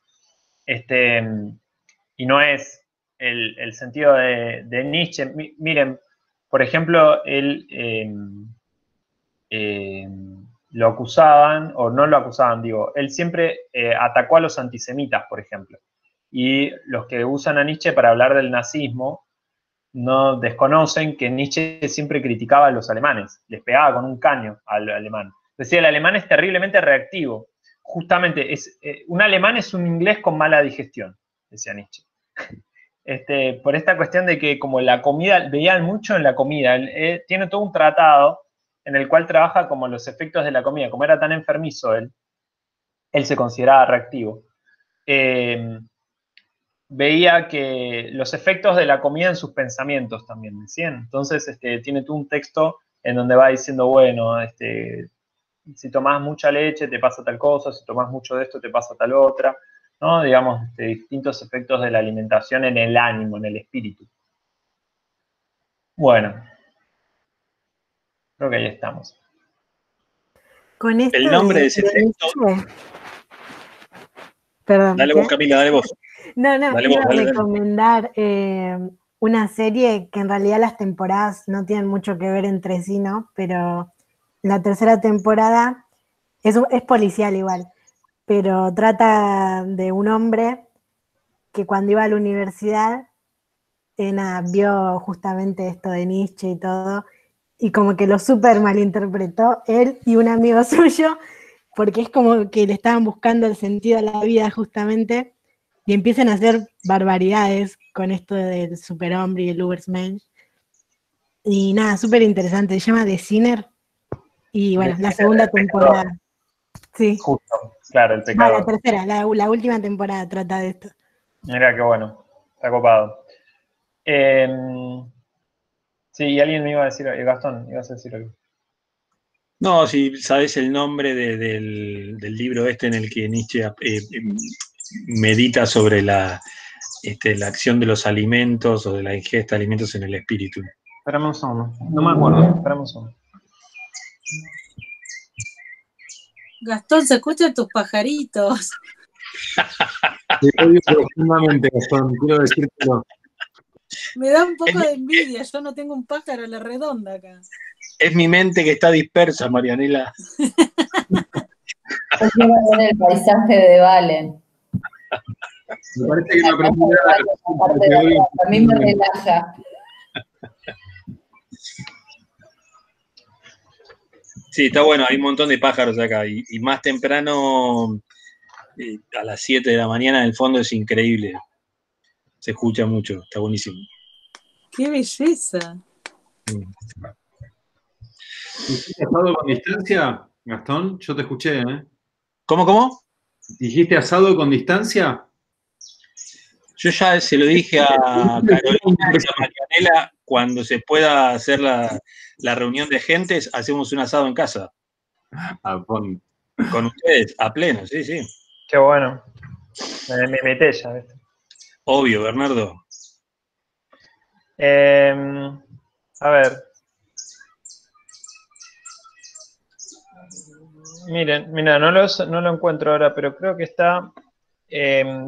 Y no es el sentido de Nietzsche. Miren, por ejemplo, él lo acusaban, o no lo acusaban, digo, él siempre atacó a los antisemitas, por ejemplo. Y los que usan a Nietzsche para hablar del nazismo no desconocen que Nietzsche siempre criticaba a los alemanes, les pegaba con un caño al alemán. Decía, el alemán es terriblemente reactivo. Justamente, un alemán es un inglés con mala digestión, decía Nietzsche. Por esta cuestión de que como la comida, veían mucho en la comida, tiene todo un tratado en el cual trabaja como los efectos de la comida. Como era tan enfermizo él, él se consideraba reactivo, veía que los efectos de la comida en sus pensamientos también, ¿decían? Entonces, tiene tú un texto en donde va diciendo, bueno, si tomás mucha leche te pasa tal cosa, si tomás mucho de esto te pasa tal otra, ¿no? Digamos, distintos efectos de la alimentación en el ánimo, en el espíritu. Bueno, creo que ahí estamos. Con esto El nombre de ese de texto. Nietzsche. Perdón. Dale ¿qué? vos, Camila, dale vos. No, Dale iba vos, a dale. recomendar una serie que en realidad las temporadas no tienen mucho que ver entre sí, ¿no? Pero la tercera temporada es policial igual, pero trata de un hombre que cuando iba a la universidad vio justamente esto de Nietzsche y todo, y como que lo súper malinterpretó él y un amigo suyo, porque es como que le estaban buscando el sentido a la vida justamente, y empiezan a hacer barbaridades con esto del superhombre y el Ubersmensch. Y nada, súper interesante, se llama The Sinner, y bueno, la segunda temporada. Sí. Justo, claro, el La pecado. tercera, la última temporada trata de esto. Mira qué bueno, está copado. Sí, alguien me iba a decir, Gastón, ibas a decir algo. No, si sabes el nombre del libro en el que Nietzsche medita sobre la acción de los alimentos o de la ingesta de alimentos en el espíritu. Espérame un segundo, no me acuerdo, espérame un segundo. Gastón, se escuchan tus pajaritos. Te odio profundamente, Gastón, quiero decírtelo. Me da un poco de envidia, yo no tengo un pájaro a la redonda acá. Es mi mente que está dispersa, Marianela. Yo quiero ver el paisaje de Valen. Me parece que no aprendí nada. A mí me relaja. Sí, está bueno, hay un montón de pájaros acá. Y más temprano, a las 7 de la mañana, en el fondo es increíble. Se escucha mucho, está buenísimo. ¡Qué belleza! ¿Dijiste asado con distancia, Gastón? Yo te escuché, ¿eh? ¿Cómo? ¿Dijiste asado con distancia? Yo ya se lo dije a Carolina y a Marianela, cuando se pueda hacer la reunión de gentes, hacemos un asado en casa. Con ustedes, a pleno, sí, sí. Qué bueno. Me meté ya, ¿viste? Obvio, Bernardo. A ver. Miren, mira, no lo encuentro ahora, pero creo que está,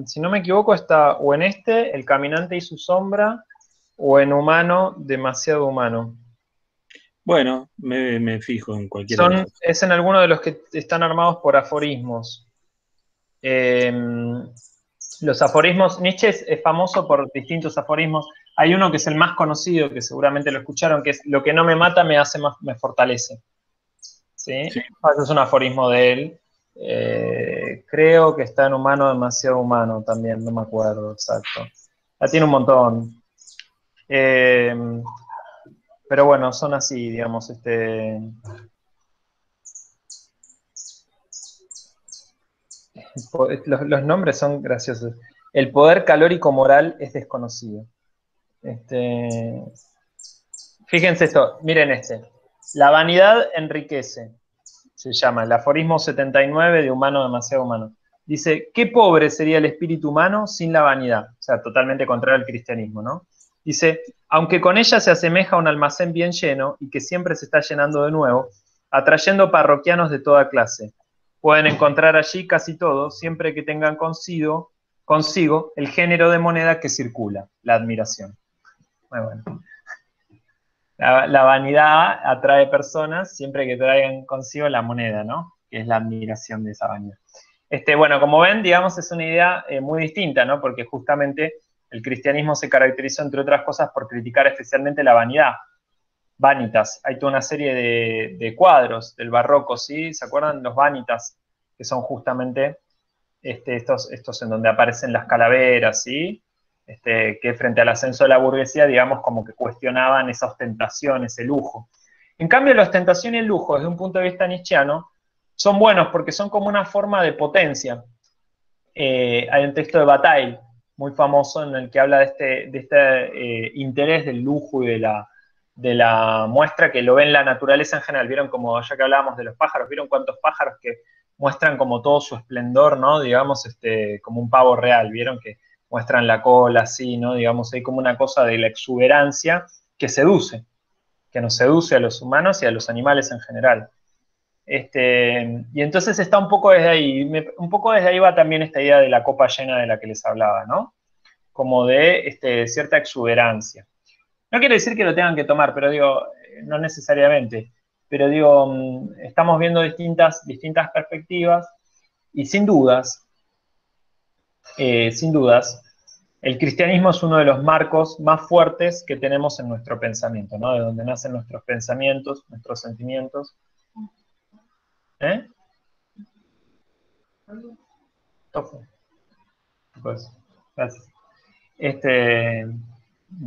si no me equivoco, está o en El caminante y su sombra, o en Humano, demasiado humano. Bueno, me fijo en cualquiera de los. Es en alguno de los que están armados por aforismos. Los aforismos, Nietzsche es famoso por distintos aforismos. Hay uno que es el más conocido, que seguramente lo escucharon, que es: lo que no me mata me fortalece. ¿Sí? Ese es un aforismo de él. Creo que está en Humano, demasiado humano también, no me acuerdo exacto. La tiene un montón. Pero bueno, son así, digamos, los nombres son graciosos. El poder calórico moral es desconocido. Fíjense esto, miren La vanidad enriquece. Se llama el aforismo 79 de Humano, demasiado humano. Dice: qué pobre sería el espíritu humano sin la vanidad. O sea, totalmente contrario al cristianismo, ¿no? Dice: aunque con ella se asemeja a un almacén bien lleno y que siempre se está llenando de nuevo, atrayendo parroquianos de toda clase. Pueden encontrar allí casi todo, siempre que tengan consigo el género de moneda que circula, la admiración. Muy bueno. La vanidad atrae personas siempre que traigan consigo la moneda, ¿no? Que es la admiración de esa vanidad. Bueno, como ven, digamos, es una idea muy distinta, ¿no? Porque justamente el cristianismo se caracterizó, entre otras cosas, por criticar especialmente la vanidad. Vanitas. Hay toda una serie de cuadros del barroco, ¿sí? ¿Se acuerdan? Los vanitas, que son justamente estos en donde aparecen las calaveras, ¿sí? Que frente al ascenso de la burguesía, digamos, como que cuestionaban esa ostentación, ese lujo. En cambio, la ostentación y el lujo, desde un punto de vista nietzscheano, son buenos porque son como una forma de potencia. Hay un texto de Bataille, muy famoso, en el que habla de este interés del lujo y de la muestra que lo ve en la naturaleza en general. Vieron como, ya que hablábamos de los pájaros, vieron cuántos pájaros que muestran como todo su esplendor, ¿no? Digamos, como un pavo real, vieron que muestran la cola así, ¿no? Digamos, hay como una cosa de la exuberancia que seduce, que nos seduce a los humanos y a los animales en general. Y entonces está un poco desde ahí, un poco desde ahí va también esta idea de la copa llena de la que les hablaba, ¿no? Como de cierta exuberancia. No quiere decir que lo tengan que tomar, pero digo, no necesariamente. Pero digo, estamos viendo distintas perspectivas y sin dudas, el cristianismo es uno de los marcos más fuertes que tenemos en nuestro pensamiento, ¿no? De donde nacen nuestros pensamientos, nuestros sentimientos. ¿Eh? Pues, gracias.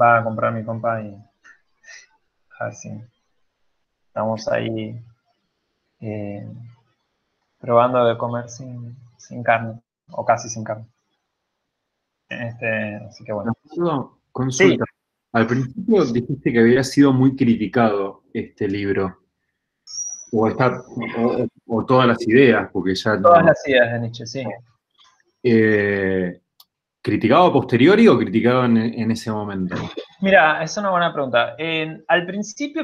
Va a comprar mi compa y a ver si estamos ahí probando de comer sin carne, o casi sin carne. Así que bueno. Consulta. Sí. Al principio dijiste que había sido muy criticado este libro. O todas las ideas, porque ya no. Todas las ideas de Nietzsche, sí. ¿Criticado a posteriori o criticado en ese momento? Mira, es una buena pregunta. Al principio,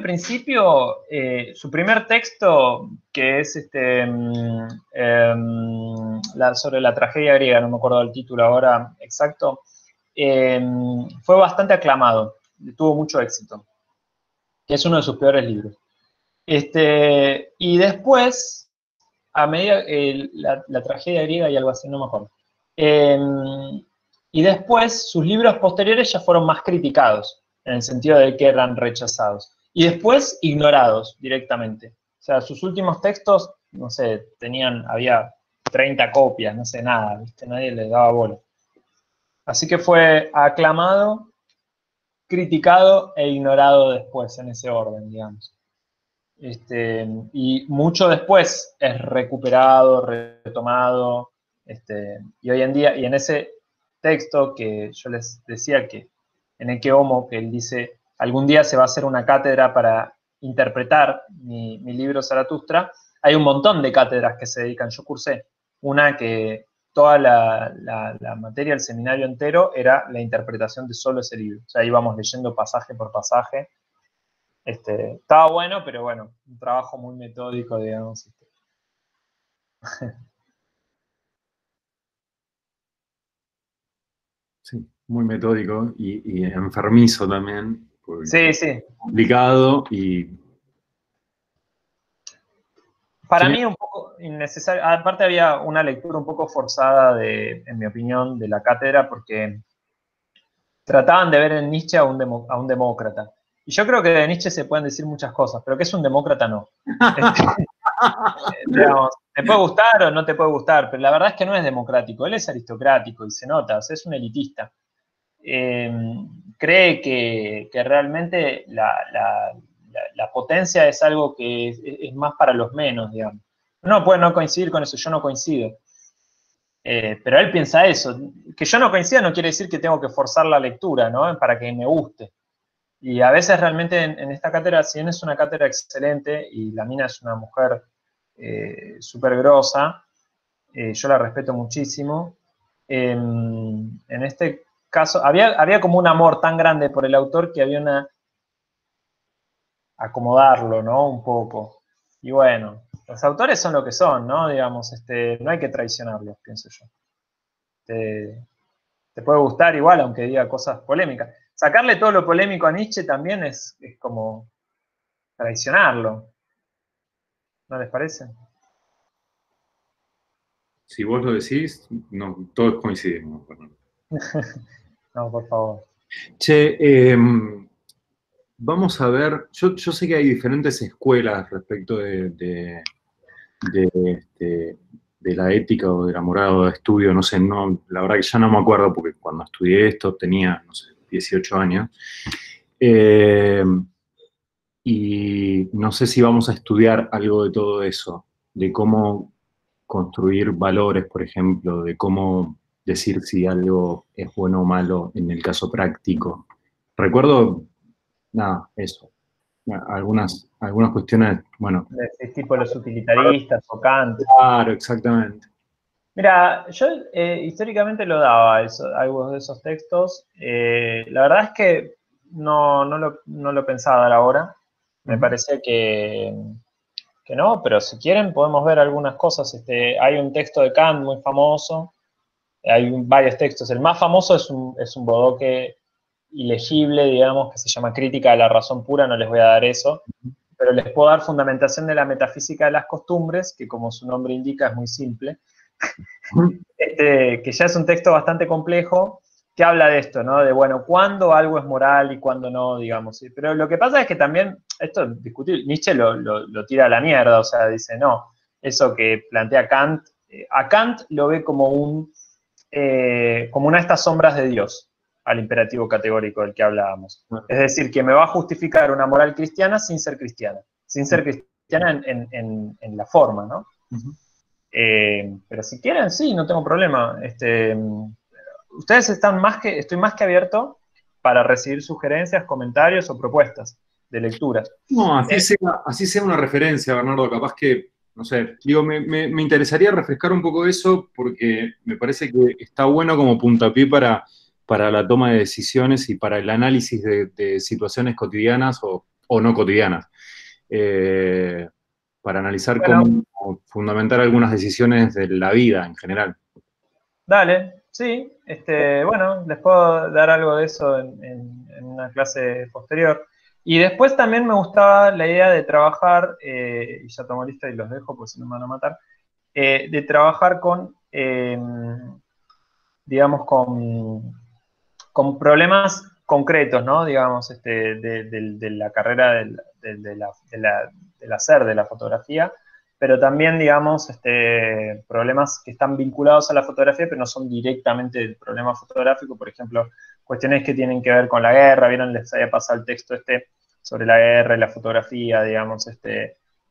su primer texto, que es sobre la tragedia griega, no me acuerdo del título ahora exacto, fue bastante aclamado, tuvo mucho éxito, que es uno de sus peores libros. Y después, a medida la tragedia griega y algo así, no me acuerdo. Y después, sus libros posteriores ya fueron más criticados, en el sentido de que eran rechazados. Y después, ignorados directamente. O sea, sus últimos textos, no sé, había 30 copias, no sé, nada, ¿viste? Nadie le daba bola. Así que fue aclamado, criticado e ignorado después, en ese orden, digamos. Y mucho después es recuperado, retomado, y hoy en día, y en ese texto que yo les decía que en Ecce Homo, que él dice, algún día se va a hacer una cátedra para interpretar mi libro Zaratustra, hay un montón de cátedras que se dedican, yo cursé una que toda la materia del seminario entero era la interpretación de solo ese libro, o sea, íbamos leyendo pasaje por pasaje. Estaba bueno, pero bueno, un trabajo muy metódico, digamos. Sí, muy metódico y enfermizo también. Sí, sí. Complicado y... Para mí un poco innecesario. Aparte había una lectura un poco forzada, en mi opinión, de la cátedra, porque trataban de ver en Nietzsche a un demócrata. Y yo creo que de Nietzsche se pueden decir muchas cosas, pero que es un demócrata no. Digamos, te puede gustar o no te puede gustar, pero la verdad es que no es democrático, él es aristocrático y se nota, o sea, es un elitista. Cree que realmente la potencia es algo que es más para los menos, digamos. Uno puede no coincidir con eso, yo no coincido. Pero él piensa eso. Que yo no coincida no quiere decir que tengo que forzar la lectura, ¿no? Para que me guste. Y a veces realmente en esta cátedra, si bien es una cátedra excelente y la mina es una mujer súper grosa, yo la respeto muchísimo, en este caso había como un amor tan grande por el autor que había acomodarlo, ¿no? Un poco. Y bueno, los autores son lo que son, ¿no? Digamos, no hay que traicionarlos, pienso yo. Te puede gustar igual, aunque diga cosas polémicas. Sacarle todo lo polémico a Nietzsche también es como traicionarlo. ¿No les parece? Si vos lo decís, no, todos coincidimos. No, por favor. Che, vamos a ver, yo sé que hay diferentes escuelas respecto de la ética o de la moral o de estudio, no sé, la verdad que ya no me acuerdo porque cuando estudié esto tenía, no sé, 18 años. Y no sé si vamos a estudiar algo de todo eso. de cómo construir valores, por ejemplo, de cómo decir si algo es bueno o malo en el caso práctico. Recuerdo, nada, eso. Algunas cuestiones, bueno. De tipo los utilitaristas o Kant. Claro, exactamente. Mira, yo históricamente lo daba, algunos de esos textos. La verdad es que no lo pensaba dar ahora. Me parecía que no, pero si quieren podemos ver algunas cosas. Hay un texto de Kant muy famoso, hay varios textos. El más famoso es un bodoque ilegible, digamos, que se llama Crítica de la razón pura, no les voy a dar eso, pero les puedo dar Fundamentación de la metafísica de las costumbres, que como su nombre indica es muy simple, que ya es un texto bastante complejo, que habla de esto, ¿no? De, bueno, cuándo algo es moral y cuándo no, digamos. ¿Sí? Pero lo que pasa es que también, esto es discutible, Nietzsche lo tira a la mierda, o sea, dice, no, eso que plantea Kant, a Kant lo ve como una de estas sombras de Dios, al imperativo categórico del que hablábamos. Es decir, que me va a justificar una moral cristiana sin ser cristiana en la forma, ¿no? Pero si quieren, sí, no tengo problema. Ustedes estoy más que abierto para recibir sugerencias, comentarios o propuestas de lectura. No, así sea una referencia, Bernardo, capaz que, no sé, digo, me interesaría refrescar un poco eso porque me parece que está bueno como puntapié para la toma de decisiones y para el análisis de situaciones cotidianas o no cotidianas. Para analizar cómo fundamentar algunas decisiones de la vida en general. Dale, sí. Bueno, les puedo dar algo de eso en una clase posterior. Y después también me gustaba la idea de trabajar, y ya tomo lista y los dejo porque si no me van a matar, de trabajar con, digamos, con problemas concretos, ¿no? Digamos, de la carrera del hacer de la fotografía, pero también, digamos, problemas que están vinculados a la fotografía, pero no son directamente el problema fotográfico, por ejemplo, cuestiones que tienen que ver con la guerra, ¿vieron? Les había pasado el texto sobre la guerra y la fotografía, digamos,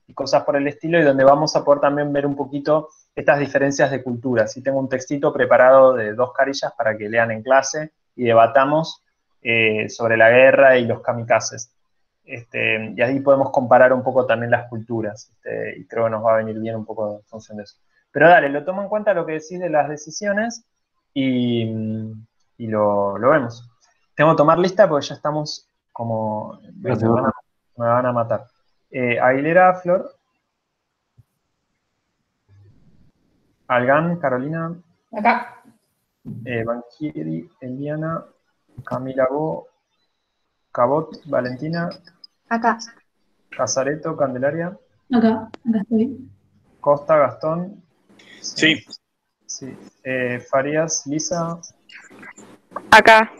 y cosas por el estilo, y donde vamos a poder también ver un poquito estas diferencias de culturas. Y tengo un textito preparado de 2 carillas para que lean en clase y debatamos sobre la guerra y los kamikazes. Y ahí podemos comparar un poco también las culturas, y creo que nos va a venir bien un poco en función de eso. Pero dale, lo tomo en cuenta lo que decís de las decisiones y lo vemos. Tengo que tomar lista porque ya estamos como... me van a matar. Aguilera, Flor. Algan, Carolina. Acá. Banquieri, Eliana, Camila Go, Cabot, Valentina. Acá. Casareto, Candelaria. Acá estoy. Costa, Gastón. Sí. Sí. Farías, Lisa. Acá.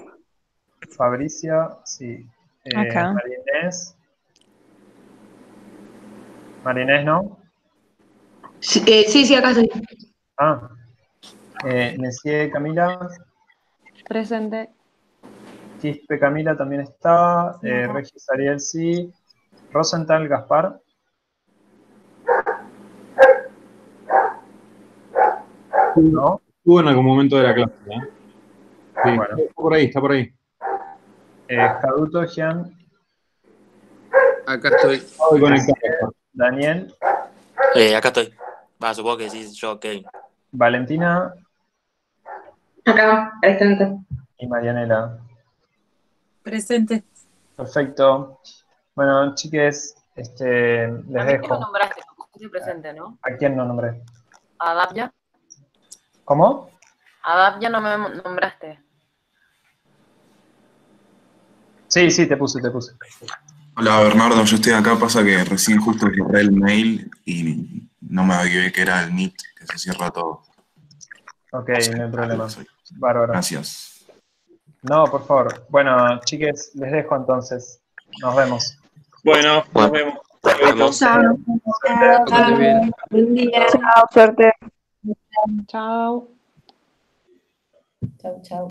Fabricia, sí. Acá. María Inés, ¿no? Sí, acá estoy. Ah. Messier, Camila. Presente. Quispe, Camila también está. Regis, Ariel, sí. Rosenthal, Gaspar. ¿No? Estuvo en algún momento de la clase, ¿eh? Sí, bueno. Está por ahí. Jaduto, Gian. Acá estoy. Daniel. Acá estoy. Supongo que sí, yo, ok. Valentina. Acá, presente. Y Marianela. Presente. Perfecto. Bueno, chiques, les dejo. No nombraste, estoy presente, ¿no? ¿A quién no nombré? ¿A Dabya? ¿Cómo? A Dabya no me nombraste. Sí, te puse. Hola Bernardo, yo estoy acá, pasa que recién justo cerré el mail y no me avivé que era el Meet, que se cierra todo. Ok, no hay problema. Bárbaro. Gracias. No, por favor. Bueno, chiques, les dejo entonces. Nos vemos. Bueno, nos vemos. Chao. Buen día. Chao, suerte. Chao. Chau, chau.